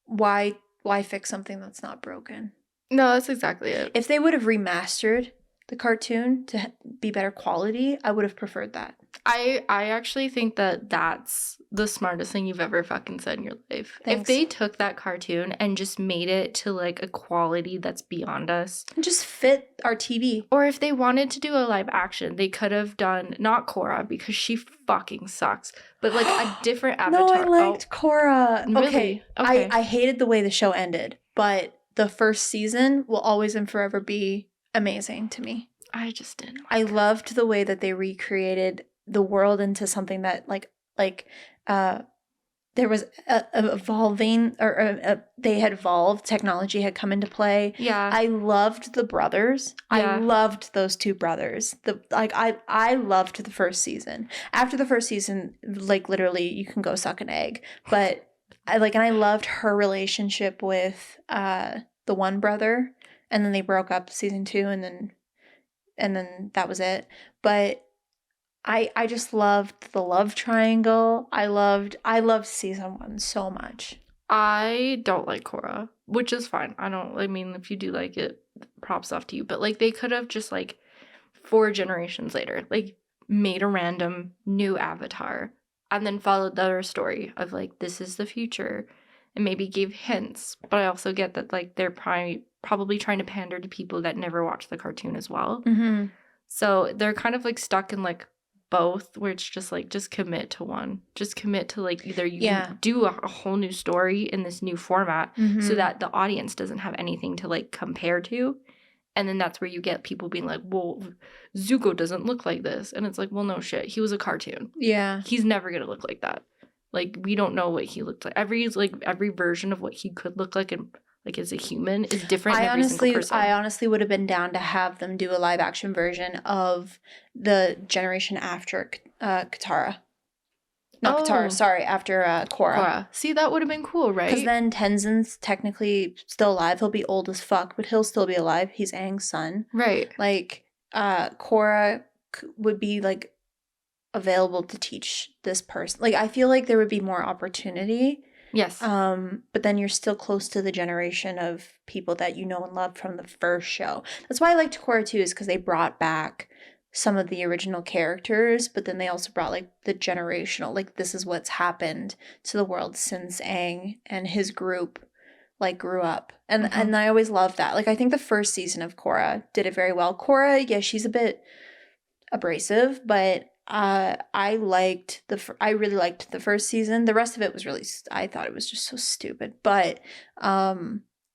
why fix something that's not broken? No, that's exactly it. If they would have remastered the cartoon to be better quality, I would have preferred that. I actually think that that's the smartest thing you've ever fucking said in your life. Thanks. If they took that cartoon and just made it to like a quality that's beyond us, and just fit our TV. Or if they wanted to do a live action, they could have done not Korra because she fucking sucks, but like a different avatar. No, I liked Korra. Really? Okay. I hated the way the show ended, but the first season will always and forever be amazing to me. I just didn't. I loved the way that they recreated the world into something that there was evolving, or they had evolved. Technology had come into play. Yeah, I loved the brothers. Yeah. I loved those two brothers. I loved the first season. After the first season, like literally, you can go suck an egg. But I loved her relationship with the one brother, and then they broke up season 2, and then that was it. But I just loved the love triangle. I loved season 1 so much. I don't like Korra, which is fine. I mean, if you do like it, props off to you. But like, they could have just like 4 generations later, like made a random new avatar and then followed their story of like, this is the future, and maybe gave hints. But I also get that like they're probably trying to pander to people that never watched the cartoon as well. Mm-hmm. So they're kind of like stuck in like both, where it's just like, just commit to one. Just commit to like, either you can do a whole new story in this new format, so that the audience doesn't have anything to like compare to. And then that's where you get people being like, well, Zuko doesn't look like this. And it's like, well, no shit. He was a cartoon. Yeah. He's never going to look like that. Like, we don't know what he looked like. Every version of what he could look like and like as a human is different in every single person. I honestly would have been down to have them do a live action version of the generation after Katara. Not Katara, sorry, after Korra. See, that would have been cool, right? Because then Tenzin's technically still alive. He'll be old as fuck, but he'll still be alive. He's Aang's son. Right. Like, Korra would be like available to teach this person. Like, I feel like there would be more opportunity. Yes. But then you're still close to the generation of people that you know and love from the first show. That's why I liked Korra too, is because they brought back some of the original characters, but then they also brought like the generational, like this is what's happened to the world since Aang and his group like grew up. And and I always loved that. Like, I think the first season of Korra did it very well. Korra, yeah, she's a bit abrasive, but I really liked the first season. The rest of it was really I thought it was just so stupid, but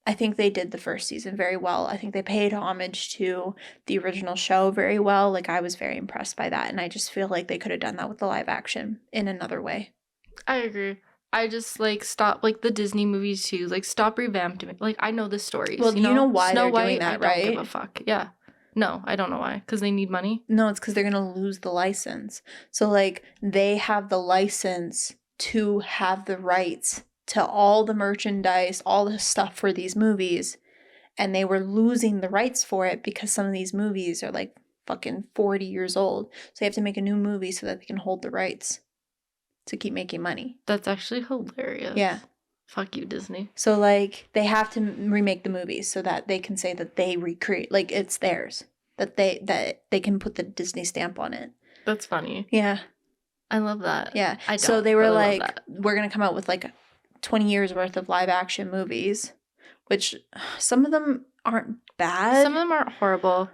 I think they did the first season very well. I think they paid homage to the original show very well. Like, I was very impressed by that, and I just feel like they could have done that with the live action in another way. I agree. I just like stop like the Disney movies too. Like stop revamping it. Like I know the stories. Well, you know why Snow they're White, doing that, I don't give right? a fuck. Yeah. No, I don't know why. Because they need money. No, it's because they're gonna lose the license. So like they have the license to have the rights to all the merchandise, all the stuff for these movies, and they were losing the rights for it because some of these movies are like fucking 40 years old. So they have to make a new movie so that they can hold the rights to keep making money. That's actually hilarious. Yeah. Fuck you, Disney. So like they have to remake the movies so that they can say that they recreate, like it's theirs, that they can put the Disney stamp on it. That's funny. Yeah. I love that. Yeah. I don't So they were really like, love that. we're going to come out with like 20 years worth of live action movies, which some of them aren't bad. Some of them aren't horrible.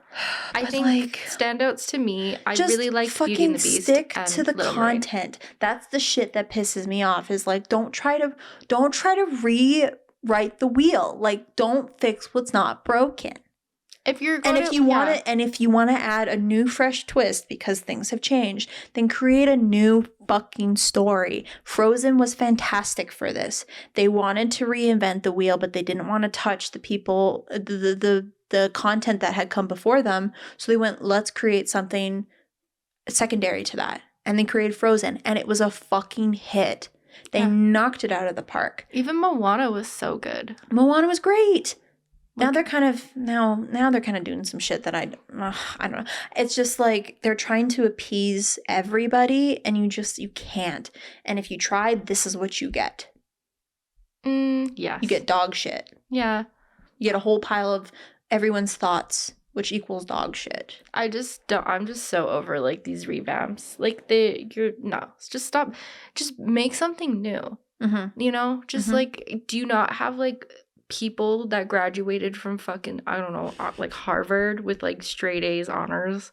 I but, think like, standouts to me, I just really like fucking Beauty and the Beast. stick and to the Little Mermaid. content. That's the shit that pisses me off. Is like, don't try to rewrite the wheel. Like, don't fix what's not broken. If you're And if you want to add a new fresh twist because things have changed, then create a new fucking story. Frozen was fantastic for this. They wanted to reinvent the wheel, but they didn't want to touch the people, the content that had come before them. So they went, let's create something secondary to that. And they created Frozen, and it was a fucking hit. They knocked it out of the park. Even Moana was so good. Moana was great. Now they're kind of doing some shit that I don't know. It's just like they're trying to appease everybody, and you can't. And if you try, this is what you get. Yes. You get dog shit. Yeah. You get a whole pile of everyone's thoughts, which equals dog shit. I'm just so over like these revamps. Like just stop. Just make something new. Mm-hmm. You know? Just like, do you not have like people that graduated from fucking, I don't know, like Harvard with like straight A's honors,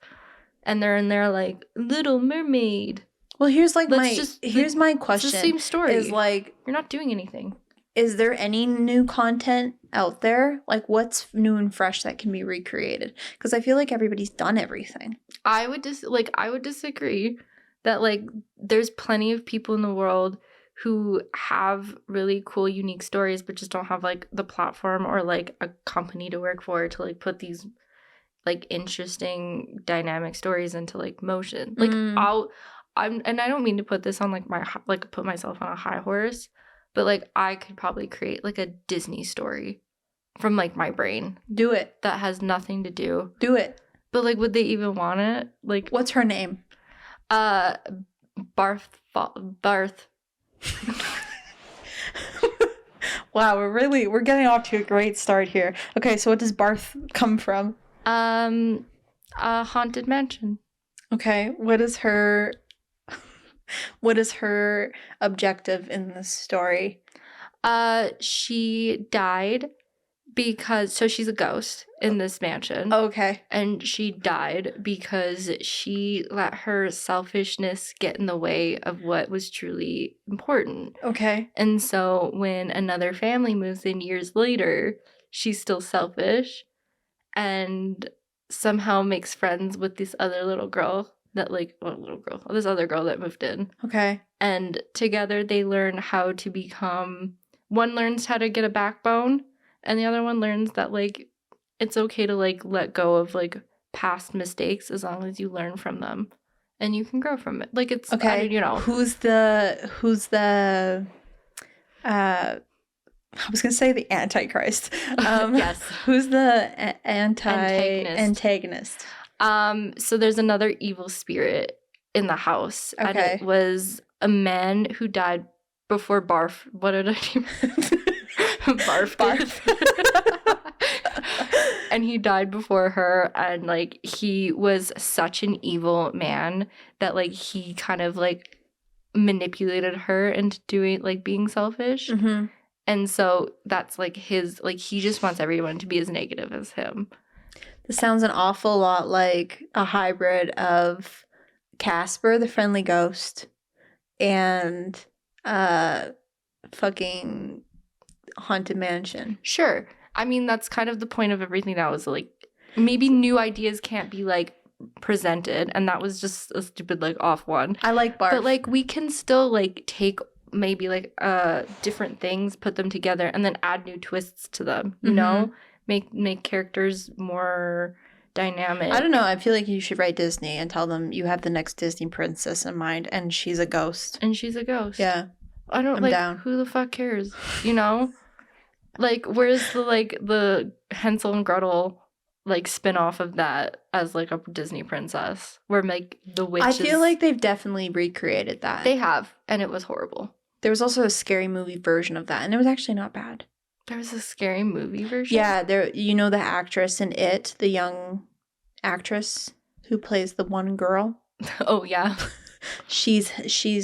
and they're in there like Little Mermaid? Well, here's my question. It's the same story. Is like, you're not doing anything. Is there any new content out there? Like, what's new and fresh that can be recreated? Because I feel like everybody's done everything. I would disagree that like there's plenty of people in the world who have really cool, unique stories, but just don't have like the platform or like a company to work for to like put these like interesting dynamic stories into like motion. Like and I don't mean to put this on like put myself on a high horse, but like I could probably create like a Disney story from like my brain. Do it. That has nothing to do. Do it. But like, would they even want it? Like, what's her name? Barth. Wow, we're getting off to a great start here. Okay, so what does Barth come from? A haunted mansion. Okay, what is her objective in this story? She died so she's a ghost in this mansion. Okay. And she died because she let her selfishness get in the way of what was truly important. Okay. And so when another family moves in years later, she's still selfish and somehow makes friends with this other little girl this other girl that moved in. Okay. And together they learn how to become, one learns how to get a backbone, and the other one learns that, like, it's okay to, like, let go of, like, past mistakes as long as you learn from them. And you can grow from it. Like, it's, okay. Who's the, I was going to say the Antichrist. Yes. Who's the antagonist? So there's another evil spirit in the house. Okay. And it was a man who died before Barf. What did I name it? Barf. And he died before her, and like he was such an evil man that like he kind of like manipulated her into doing like being selfish. Mm-hmm. And so that's like his, like he just wants everyone to be as negative as him. This sounds an awful lot like a hybrid of Casper the Friendly Ghost and fucking Haunted Mansion. Sure. I mean, that's kind of the point of everything that was like, maybe new ideas can't be like presented, and that was just a stupid like off one. I like Barf. But like we can still like take maybe like different things, put them together, and then add new twists to them. You know, make characters more dynamic. I don't know. I feel like you should write Disney and tell them you have the next Disney princess in mind, and she's a ghost. And she's a ghost. Yeah. I'm like, down. Who the fuck cares? You know? Like, where's the Hansel and Gretel like spin-off of that as like a Disney princess? Where like the witches. I feel like they've definitely recreated that. They have, and it was horrible. There was also a scary movie version of that, and it was actually not bad. There was a scary movie version? Yeah, you know the actress in It, the young actress who plays the one girl? Oh yeah. She's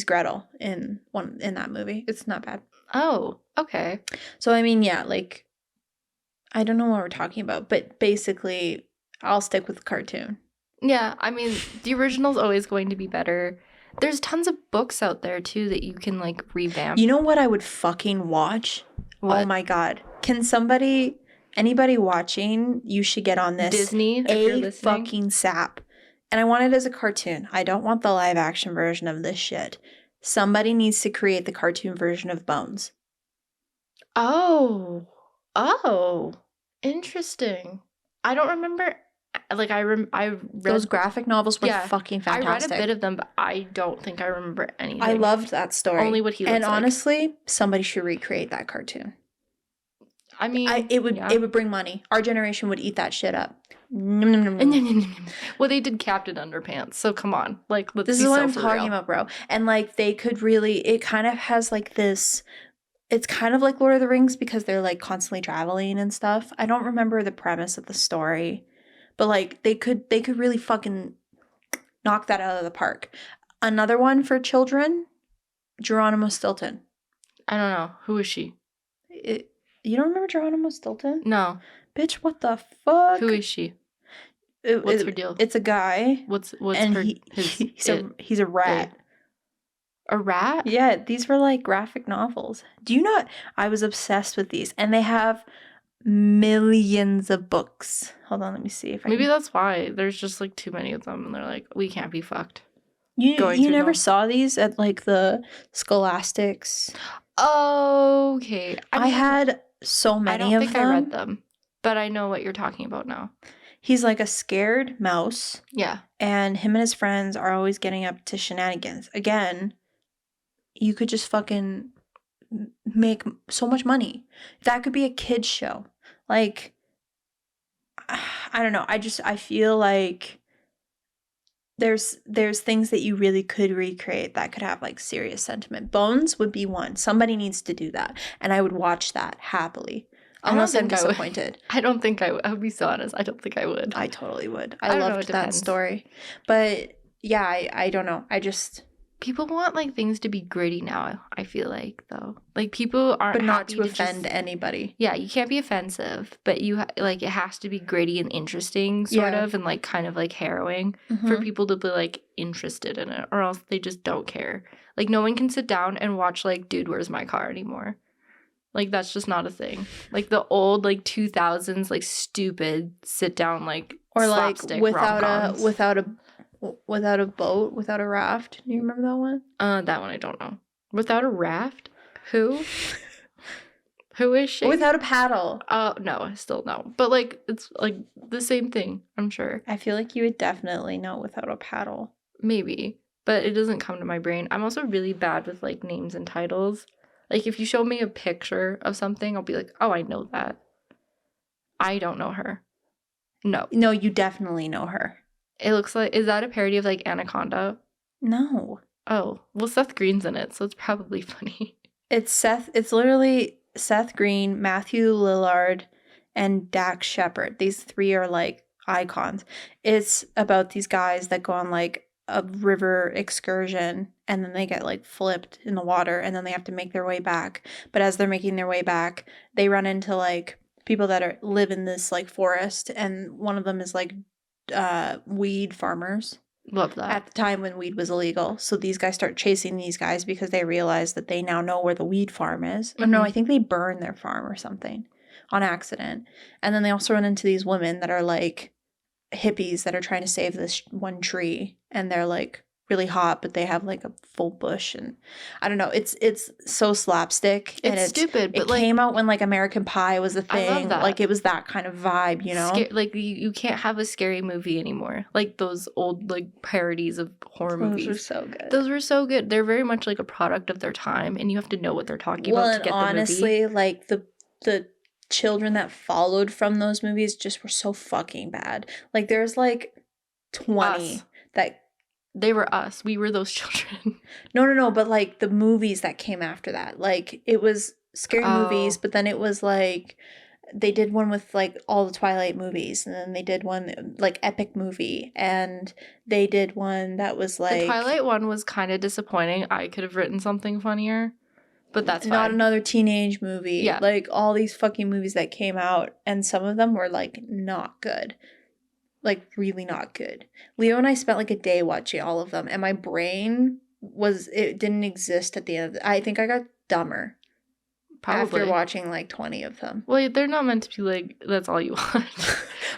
Gretel in that movie. It's not bad. Oh, okay. So I mean, yeah, like I don't know what we're talking about, but basically I'll stick with the cartoon. Yeah, I mean, the original's always going to be better. There's tons of books out there too that you can like revamp. You know what I would fucking watch? What? Oh my god. Can anybody watching, you should get on this. Disney, if you're listening. Fucking sap. And I want it as a cartoon. I don't want the live action version of this shit. Somebody needs to create the cartoon version of Bones. Oh, interesting. I don't remember. Like I read those graphic novels were fucking fantastic. I read a bit of them, but I don't think I remember anything. I loved that story. Only what he looks and like. Honestly, somebody should recreate that cartoon. I mean, it would bring money. Our generation would eat that shit up. Well, they did Captain Underpants, so come on, like let's. This is what I'm talking about, bro. And like they could really, it kind of has like this. It's kind of like Lord of the Rings because they're like constantly traveling and stuff. I don't remember the premise of the story, but like they could really fucking knock that out of the park. Another one for children, Geronimo Stilton. I don't know. Who is she? You don't remember Geronimo Stilton? No. Bitch, what the fuck? Who is she? What's her deal? It's a guy. What's and her? He's a rat. A rat? Yeah, these were like graphic novels. Do you not? I was obsessed with these, and they have millions of books. Hold on, let me see if maybe that's why there's just like too many of them, and they're like, we can't be fucked. You never saw these at like the Scholastics? Okay, I had so many of them. I don't think I read them, but I know what you're talking about now. He's like a scared mouse. Yeah. And him and his friends are always getting up to shenanigans. Again, you could just fucking make so much money. That could be a kid's show. Like, I don't know. I feel like there's things that you really could recreate that could have like serious sentiment. Bones would be one. Somebody needs to do that. And I would watch that happily. Unless I'm disappointed. I don't think I would. I'll be so honest. I don't think I would. I totally would. I loved that story. But yeah, I don't know. People want like things to be gritty now, I feel like, though. Like people aren't But not to offend anybody. Yeah, you can't be offensive, but you like it has to be gritty and interesting sort of and like kind of like harrowing for people to be like interested in it, or else they just don't care. Like no one can sit down and watch like Dude, Where's My Car anymore. Like that's just not a thing. Like the old like 2000s like stupid sit down like or like without a boat, without a raft. Do you remember that one? That one I don't know. Without a raft? Who? Who is she? Without a paddle. No, I still know. But like it's like the same thing, I'm sure. I feel like you would definitely know without a paddle. Maybe, but it doesn't come to my brain. I'm also really bad with like names and titles. Like, if you show me a picture of something, I'll be like, oh, I know that. I don't know her. No. No, you definitely know her. It looks like, is that a parody of, like, Anaconda? No. Oh, well, Seth Green's in it, so it's probably funny. It's literally Seth Green, Matthew Lillard, and Dax Shepard. These three are, like, icons. It's about these guys that go on, like, a river excursion and then they get like flipped in the water and then they have to make their way back. But as they're making their way back, they run into like people that live in this like forest, and one of them is like weed farmers. Love that. At the time when weed was illegal. So these guys start chasing these guys because they realize that they now know where the weed farm is. Or no, I think they burn their farm or something on accident. And then they also run into these women that are like hippies that are trying to save this one tree, and they're like really hot, but they have like a full bush, and I don't know, it's so slapstick, and It's stupid, but it like came out when like American Pie was a I love thing. that. Like it was that kind of vibe, you know. like you can't have a scary movie anymore, like those old like parodies of horror movies. Those were so good. Those were so good. They're very much like a product of their time, and you have to know what they're talking about to get honestly, the movie. like the children that followed from those movies just were so fucking bad. Like there's like 20 Us. that They were us. We were those children. no, but like the movies that came after that, like it was scary movies, but then it was like they did one with like all the Twilight movies, and then they did one like epic movie, and they did one that was like The Twilight one was kind of disappointing. I could have written something funnier, but that's fine. not another teenage movie. Yeah. Like all these fucking movies that came out, and some of them were like not good. Like really not good. Leo and I spent like a day watching all of them, and my brain it didn't exist at the end of it. I think I got dumber Probably. after watching like 20 of them. Well, they're not meant to be like that's all you watch.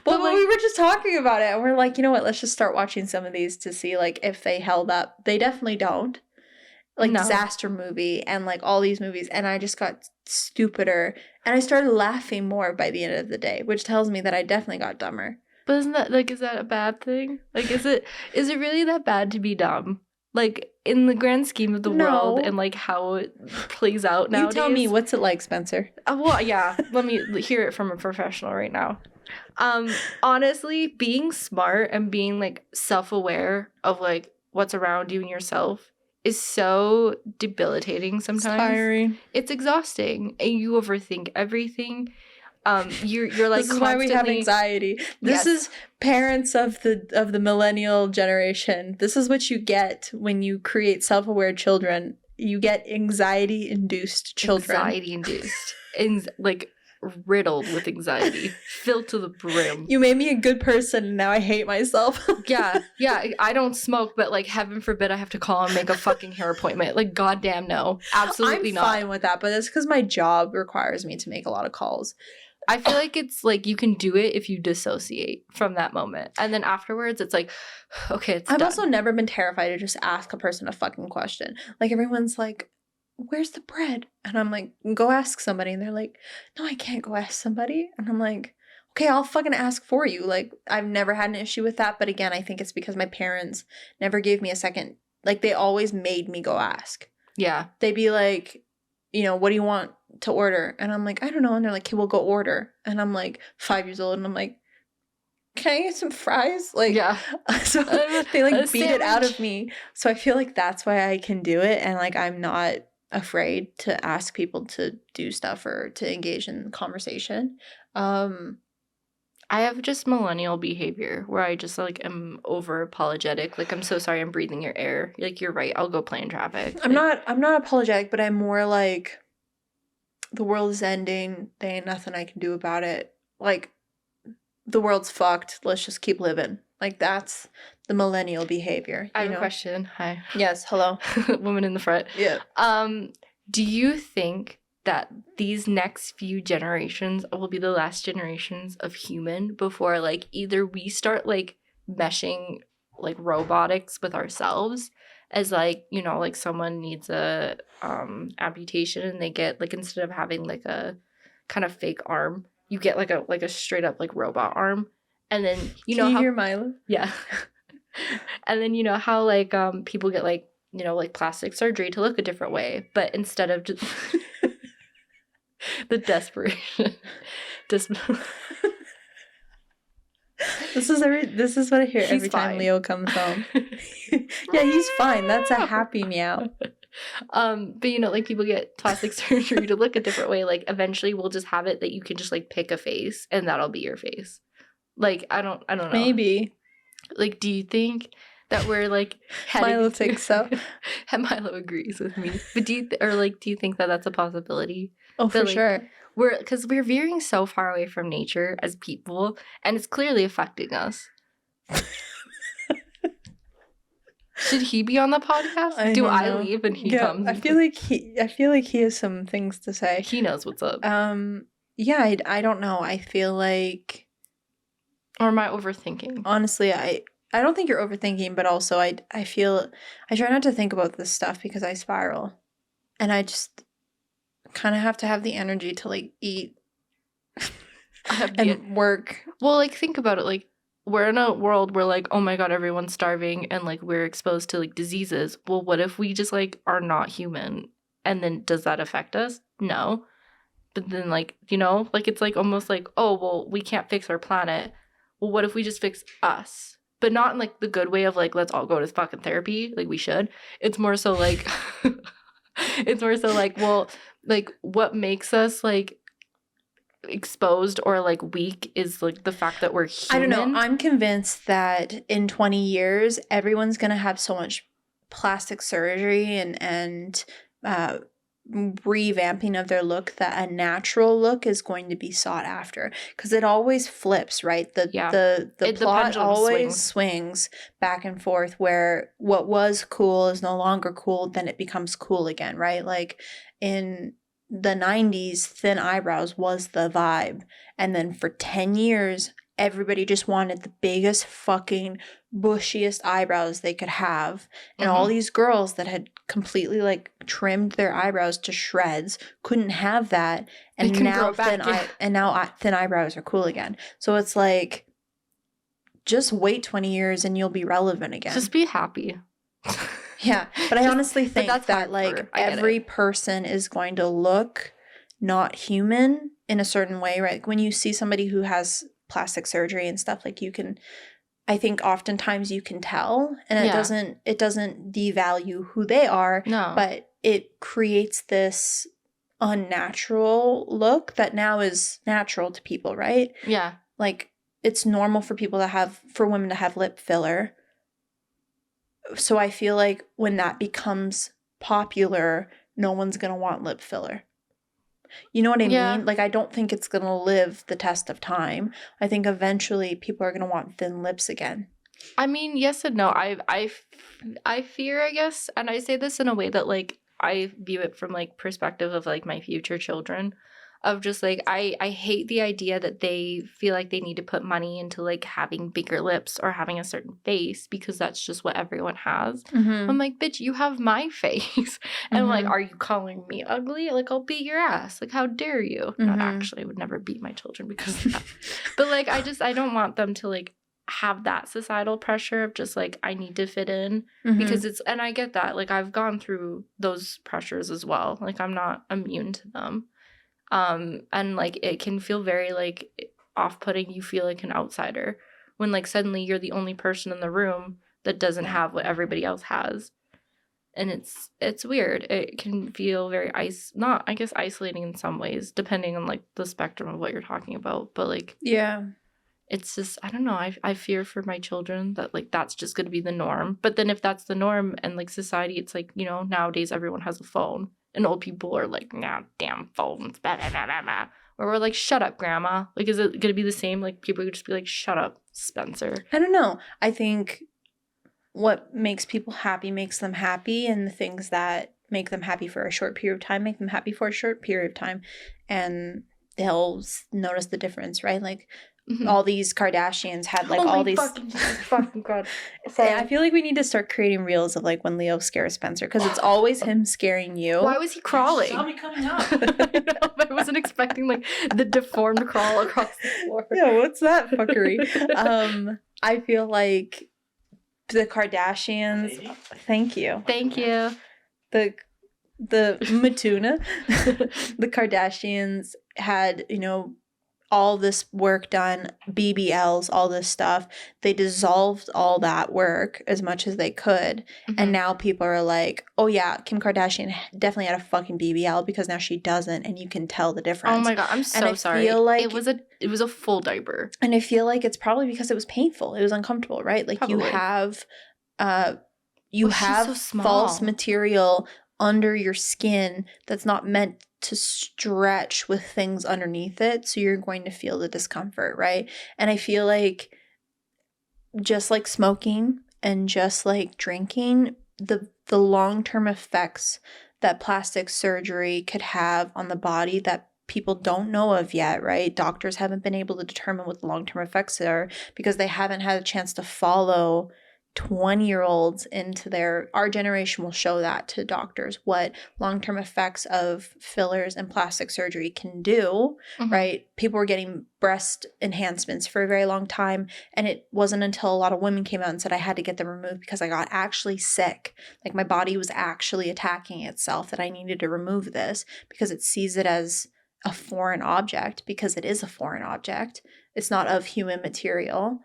But like, we were just talking about it, and we're like, you know what? Let's just start watching some of these to see like if they held up. They definitely don't. Like No. Disaster Movie and like all these movies, and I just got stupider, and I started laughing more by the end of the day, which tells me that I definitely got dumber. But isn't that like, is that a bad thing? Like, is it really that bad to be dumb? Like in the grand scheme of the world and like how it plays out nowadays. You tell me, what's it like, Spencer? Well, yeah. Let me hear it from a professional right now. Honestly, being smart and being like self-aware of like what's around you and yourself is so debilitating sometimes. It's tiring. It's exhausting, and you overthink everything. You're like this is why we have anxiety. This is parents of the millennial generation. This is what you get when you create self-aware children. You get anxiety-induced children. Anxiety-induced. Like riddled with anxiety, filled to the brim. You made me a good person, and now I hate myself. yeah, I don't smoke, but like heaven forbid I have to call and make a fucking hair appointment. Like goddamn no, absolutely not. I'm fine with that, but it's because my job requires me to make a lot of calls. I feel like it's like you can do it if you dissociate from that moment, and then afterwards it's like, okay, it's I've done. also never been terrified to just ask a person a fucking question. Like everyone's like, where's the bread? And I'm like, go ask somebody. And they're like, no, I can't go ask somebody. And I'm like, okay, I'll fucking ask for you. Like, I've never had an issue with that. But again, I think it's because my parents never gave me a second. Like, they always made me go ask. Yeah. They'd be like, you know, what do you want to order? And I'm like, I don't know. And they're like, okay, we'll go order. And I'm like 5 years old. And I'm like, can I get some fries? Like, yeah. So they like beat it out of me. So I feel like that's why I can do it. And like, I'm not afraid to ask people to do stuff or to engage in conversation. I have just millennial behavior where I just like am over apologetic. Like, I'm so sorry I'm breathing your air. Like, you're right. I'll go play in traffic. I'm not apologetic, but I'm more like, the world is ending. There ain't nothing I can do about it. Like, the world's fucked. Let's just keep living. Like, that's the millennial behavior. I have a question. Hi. Yes. Hello. Woman in the front. Yeah. Do you think that these next few generations will be the last generations of human before like either we start like meshing like robotics with ourselves, as like, you know, like someone needs a amputation and they get like, instead of having like a kind of fake arm, you get like a straight up like robot arm, and then Can you hear Milo? Yeah. And then you know how like people get like, you know, like plastic surgery to look a different way, but instead of just the desperation. This is what I hear every time Leo comes home. Yeah, he's fine. That's a happy meow. But you know, like people get plastic surgery to look a different way. Like eventually we'll just have it that you can just like pick a face and that'll be your face. Like I don't know. Maybe. Like, do you think that we're like heading Milo thinks so. And Milo agrees with me. But do you think that that's a possibility? Oh, for like, sure. we're veering so far away from nature as people, and it's clearly affecting us. Should he be on the podcast? Do I leave and he comes? I feel like he has some things to say. He knows what's up. Yeah, I don't know. I feel like, or am I overthinking? Honestly, I don't think you're overthinking, but also I feel I try not to think about this stuff because I spiral, and I just kind of have to have the energy to like eat and work. Well, like think about it, like we're in a world where like, oh my god, everyone's starving and like we're exposed to like diseases. Well, what if we just like are not human? And then does that affect us? No. But then like, you know, like it's like almost like, oh, well, we can't fix our planet. Well, what if we just fix us? But not in like the good way of like, let's all go to fucking therapy. Like we should. It's more so like, well, like what makes us like exposed or like weak is like the fact that we're human. I don't know. I'm convinced that in 20 years, everyone's going to have so much plastic surgery and revamping of their look that a natural look is going to be sought after, because it always flips, right? The plot always swings back and forth, where what was cool is no longer cool, then it becomes cool again, right? Like in the 90s, thin eyebrows was the vibe, and then for 10 years everybody just wanted the biggest fucking bushiest eyebrows they could have, and all these girls that had completely like trimmed their eyebrows to shreds couldn't have that, and now thin eyebrows are cool again. So it's like, just wait 20 years and you'll be relevant again. Just be happy. Yeah, but I honestly think that like every person is going to look not human in a certain way, right? Like when you see somebody who has plastic surgery and stuff, like I think oftentimes you can tell, and it doesn't devalue who they are, but it creates this unnatural look that now is natural to people, right? Yeah. Like it's normal for women to have lip filler. So I feel like when that becomes popular, no one's going to want lip filler. You know what I mean? Like, I don't think it's going to live the test of time. I think eventually people are going to want thin lips again. I mean, yes and no. I fear, I guess, and I say this in a way that, like, I view it from, like, perspective of, like, my future children. Of just, like, I hate the idea that they feel like they need to put money into, like, having bigger lips or having a certain face because that's just what everyone has. I'm like, bitch, you have my face. And I'm like, are you calling me ugly? Like, I'll beat your ass. Like, how dare you? Not actually. I would never beat my children because of that. But, like, I don't want them to, like, have that societal pressure of just, like, I need to fit in. Because and I get that. Like, I've gone through those pressures as well. Like, I'm not immune to them. And like it can feel very like off-putting. You feel like an outsider when like suddenly you're the only person in the room that doesn't have what everybody else has, and it's weird. It can feel very isolating in some ways, depending on like the spectrum of what you're talking about. But like it's just, I don't know. I fear for my children that like that's just going to be the norm. But then if that's the norm and like society, it's like, you know, nowadays everyone has a phone. And old people are like, nah, damn phones, blah, blah, blah, blah, blah. Or we're like, shut up, grandma. Like, is it going to be the same? Like, people would just be like, shut up, Spencer. I don't know. I think what makes people happy makes them happy. And the things that make them happy for a short period of time make them happy for a short period of time. And they'll notice the difference, right? Like, all these Kardashians had like all these fucking god. So I feel like we need to start creating reels of like when Leo scares Spencer, because it's always him scaring you. Why was he crawling? Saw me coming up. I know, but I wasn't expecting like the deformed crawl across the floor. Yeah, what's that fuckery? I feel like the Kardashians. Lady? Thank you. The Matuna, the Kardashians had, you know, all this work done, BBLs, all this stuff. They dissolved all that work as much as they could. And now people are like, oh yeah, Kim Kardashian definitely had a fucking BBL, because now she doesn't, and you can tell the difference. Oh my god, I'm so sorry. Feel like it was a full diaper. And I feel like it's probably because it was painful. It was uncomfortable, right? Like probably. You have so false material under your skin that's not meant to stretch with things underneath it, so you're going to feel the discomfort, right? And I feel like just like smoking and just like drinking, the long-term effects that plastic surgery could have on the body that people don't know of yet, right? Doctors haven't been able to determine what the long-term effects are because they haven't had a chance to follow 20-year-olds into our generation will show that to doctors, what long-term effects of fillers and plastic surgery can do, right? People were getting breast enhancements for a very long time, and it wasn't until a lot of women came out and said I had to get them removed because I got actually sick. Like my body was actually attacking itself, that I needed to remove this because it sees it as a foreign object, because it is a foreign object. It's not of human material.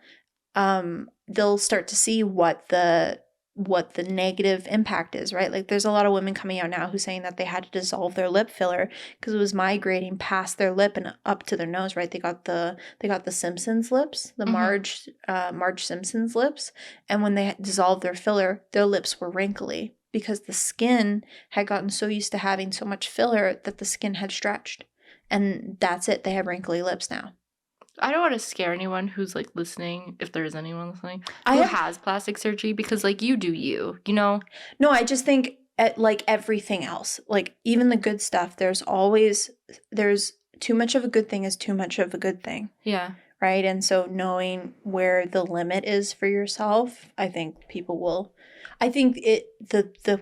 They'll start to see what the negative impact is, right? Like there's a lot of women coming out now who's saying that they had to dissolve their lip filler because it was migrating past their lip and up to their nose, right? They got the Simpsons lips, the Marge Simpsons lips, and when they dissolved their filler, their lips were wrinkly because the skin had gotten so used to having so much filler that the skin had stretched, and that's it. They have wrinkly lips now. I don't want to scare anyone who's like listening, if there is anyone listening, who has plastic surgery, because like you do you know? No, I just think like everything else, like even the good stuff, there's too much of a good thing is too much of a good thing. Yeah. Right? And so knowing where the limit is for yourself, I think the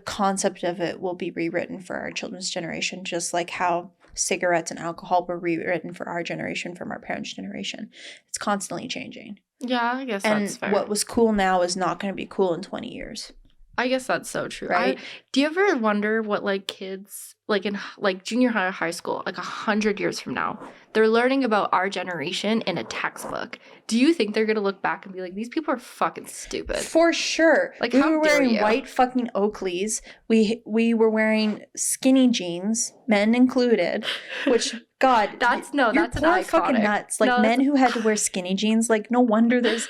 concept of it will be rewritten for our children's generation, just like how cigarettes and alcohol were rewritten for our generation from our parents' generation. It's constantly changing. Yeah, I guess that's fair. And what was cool now is not going to be cool in 20 years. I guess that's so true. Right? Do you ever wonder what like kids like in like junior high or high school, like 100 years from now, they're learning about our generation in a textbook? Do you think they're gonna look back and be like, these people are fucking stupid? For sure. Like we how were wearing white fucking Oakleys. We were wearing skinny jeans, men included. Which God, that's you're an poor iconic. Fucking nuts. Like men who had to wear skinny jeans. Like no wonder there's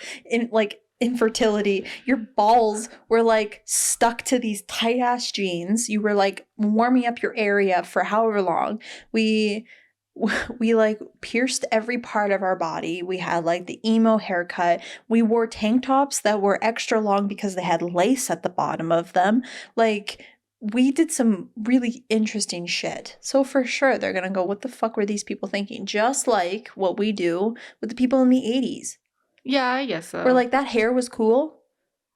infertility. Your balls were like stuck to these tight ass jeans. You were like warming up your area for however long. We like pierced every part of our body. We had like the emo haircut. We wore tank tops that were extra long because they had lace at the bottom of them. Like we did some really interesting shit. So for sure they're gonna go, what the fuck were these people thinking? Just like what we do with the people in the 80s. Yeah, I guess so. Where like that hair was cool.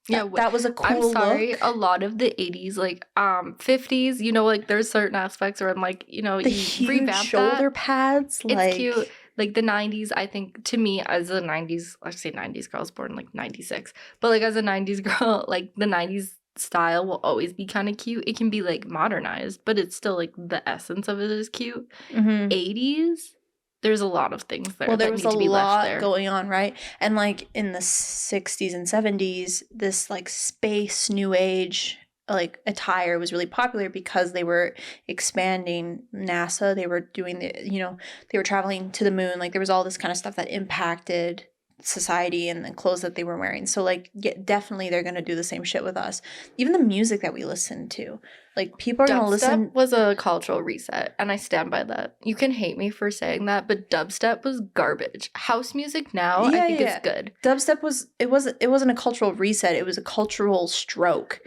Yeah, that was a cool I'm sorry, look. a lot of the 80s, like 50s, you know, like there's certain aspects where I'm like, you know, the you huge revamp shoulder that. pads. It's cute. Like the 90s, I think, to me as a 90s, I say 90s girl, I was born in like 96, but like as a 90s girl, like the 90s style will always be kind of cute. It can be like modernized, but it's still like the essence of it is cute. 80s, there's a lot of things there. Well, there was a lot going going on, right? And like in the 60s and 70s, this like space new age like attire was really popular because they were expanding NASA. They were doing they were traveling to the moon. Like there was all this kind of stuff that impacted society and the clothes that they were wearing. So like definitely they're going to do the same shit with us. Even the music that we listen to. Like people are going to listen. Dubstep was a cultural reset, and I stand by that. You can hate me for saying that, but dubstep was garbage. House music now, I think is good. Dubstep wasn't a cultural reset. It was a cultural stroke.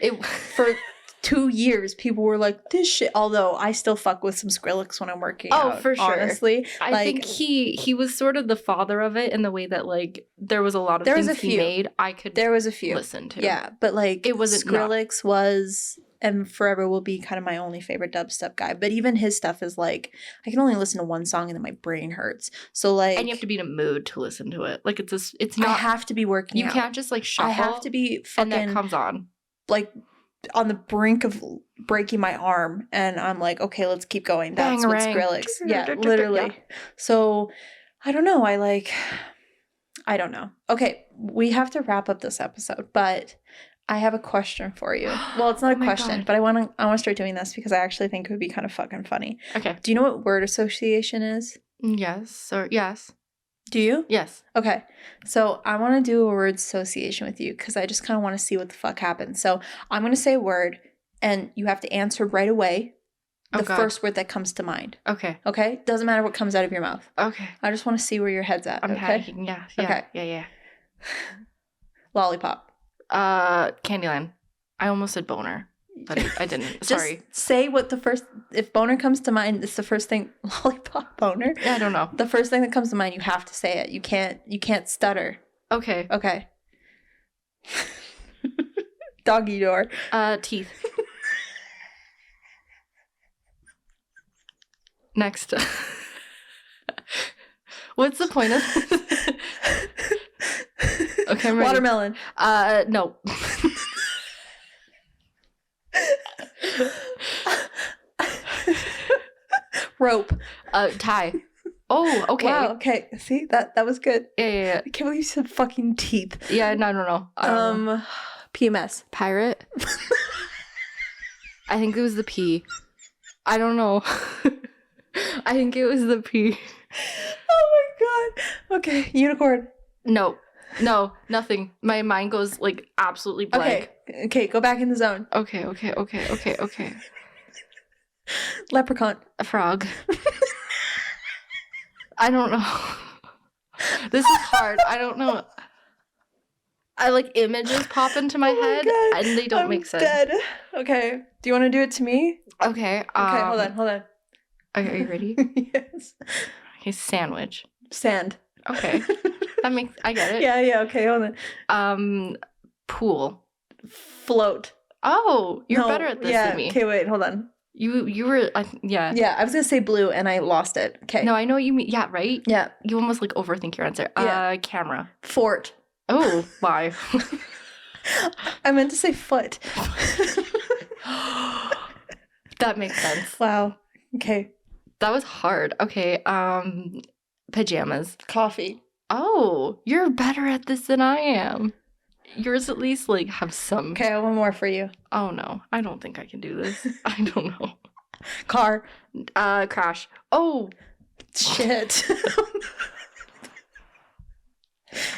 For 2 years, people were like, this shit. Although I still fuck with some Skrillex when I'm working out. Oh, for sure. Honestly. I think he was sort of the father of it in the way that, like, there was a lot of things he made I could listen to. Yeah, but, like, it wasn't Skrillex was and forever will be kind of my only favorite dubstep guy. But even his stuff is, like, I can only listen to one song and then my brain hurts. So, like... And you have to be in a mood to listen to it. Like, it's not... I have to be working out. You can't just, like, shuffle. I have to be fucking... And that comes on. Like... on the brink of breaking my arm, and I'm like, okay, let's keep going. That's what Skrillex. Yeah, literally. Yeah. So I don't know. I don't know. Okay, we have to wrap up this episode, but I have a question for you. Well, it's not a question, but I want to start doing this because I actually think it would be kind of fucking funny. Okay. Do you know what word association is? Yes. Or yes. Do you? Yes. Okay. So I want to do a word association with you because I just kind of want to see what the fuck happens. So I'm going to say a word and you have to answer right away. The God. first word that comes to mind. Okay. Okay? Doesn't matter what comes out of your mouth. Okay. I just want to see where your head's at. I'm okay? panicking. Yeah. Okay. Yeah. Lollipop. Candyland. I almost said boner, but I didn't. Sorry. Just say what the first... If boner comes to mind, it's the first thing... Lollipop, boner? Yeah, I don't know. The first thing that comes to mind, you have to say it. You can't stutter. Okay. Okay. Doggy door. Teeth. Next. What's the point of this? Okay, I'm ready. Watermelon. No. Rope. Tie. Oh, okay. Wow, okay. See, that was good. Yeah. I can't believe you said fucking teeth. Yeah, no, I don't know. PMS. Pirate? I think it was the P. I don't know. I think it was the P. Oh my god. Okay, unicorn. No, nothing. My mind goes like absolutely blank. Okay, go back in the zone. Okay. Leprechaun. A frog. I don't know. This is hard. I don't know. I like images pop into my head God. and they don't make sense. Dead. Okay. Do you want to do it to me? Okay. Okay, hold on. Are you ready? Yes. Okay, sandwich. Sand. Okay. I get it. Yeah, okay, hold on. Pool. Float. Oh, you're better at this than me. Okay, wait, hold on. You were yeah. Yeah, I was gonna say blue and I lost it. Okay. No, I know what you mean. Yeah, right? Yeah. You almost like overthink your answer. Yeah. Camera. Fort. Oh, why? I meant to say foot. That makes sense. Wow. Okay. That was hard. Okay, pajamas. Coffee. Oh, you're better at this than I am. Yours at least like have some. Okay, I have one more for you. Oh no, I don't think I can do this. I don't know. Car. Crash. Oh, shit.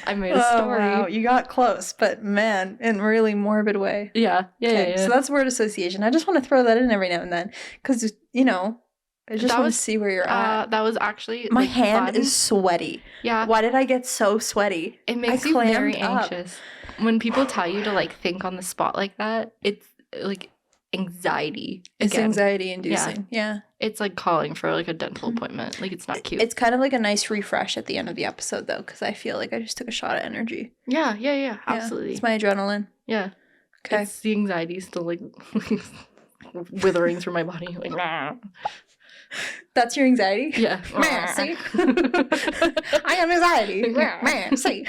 I made a story. Wow. You got close, but man, in a really morbid way. Yeah. So that's word association. I just want to throw that in every now and then because, I just want to see where you're at. That was actually my hand is sweaty. Yeah. Why did I get so sweaty? It makes you very anxious. When people tell you to like think on the spot like that, it's like anxiety. It's anxiety inducing. Yeah. It's like calling for like a dental appointment. Like it's not cute. It's kind of like a nice refresh at the end of the episode though, because I feel like I just took a shot of energy. Yeah. Absolutely. It's my adrenaline. Yeah. Okay. It's the anxiety still like withering through my body. Like, nah. That's your anxiety? Yeah. Man, see? I am anxiety. Man, see?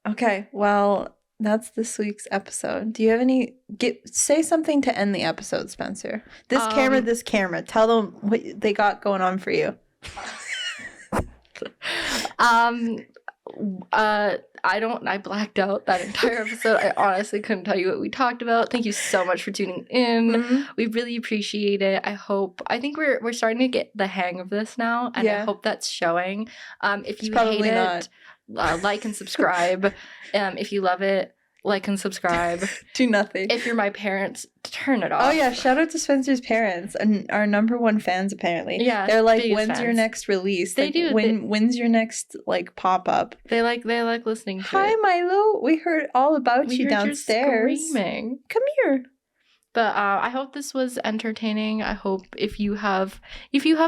Okay, well, that's this week's episode. Do you have say something to end the episode, Spencer? This camera. Tell them what they got going on for you. I blacked out that entire episode. I honestly couldn't tell you what we talked about. Thank you so much for tuning in. Mm-hmm. We really appreciate it. I think we're starting to get the hang of this now, and I hope that's showing. If you hate it, like and subscribe. If you love it, like and subscribe. Do nothing. If you're my parents, turn it off. Oh yeah, shout out to Spencer's parents and our number one fans apparently. Yeah, they're like, when's your next release? They do. When's your next like pop up? They like listening to Hi, it. Milo. We heard all about you downstairs. You're screaming. Come here. But I hope this was entertaining. I hope if you have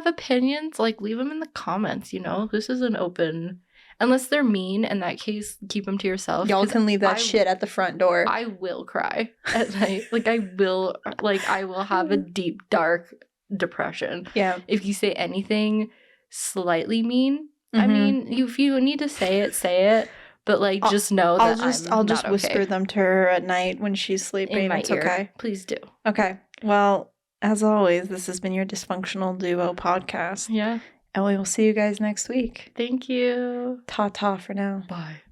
opinions, like leave them in the comments. This is an open. Unless they're mean, in that case, keep them to yourself. Y'all can leave that shit at the front door. I will cry at night. I will have a deep, dark depression. Yeah. If you say anything slightly mean, I mean, if you need to say it. But just know that I'll just whisper them to her at night when she's sleeping. In my it's ear. Okay. Please do. Okay. Well, as always, this has been your Dysfunctional Duo podcast. Yeah. And we will see you guys next week. Thank you. Ta-ta for now. Bye.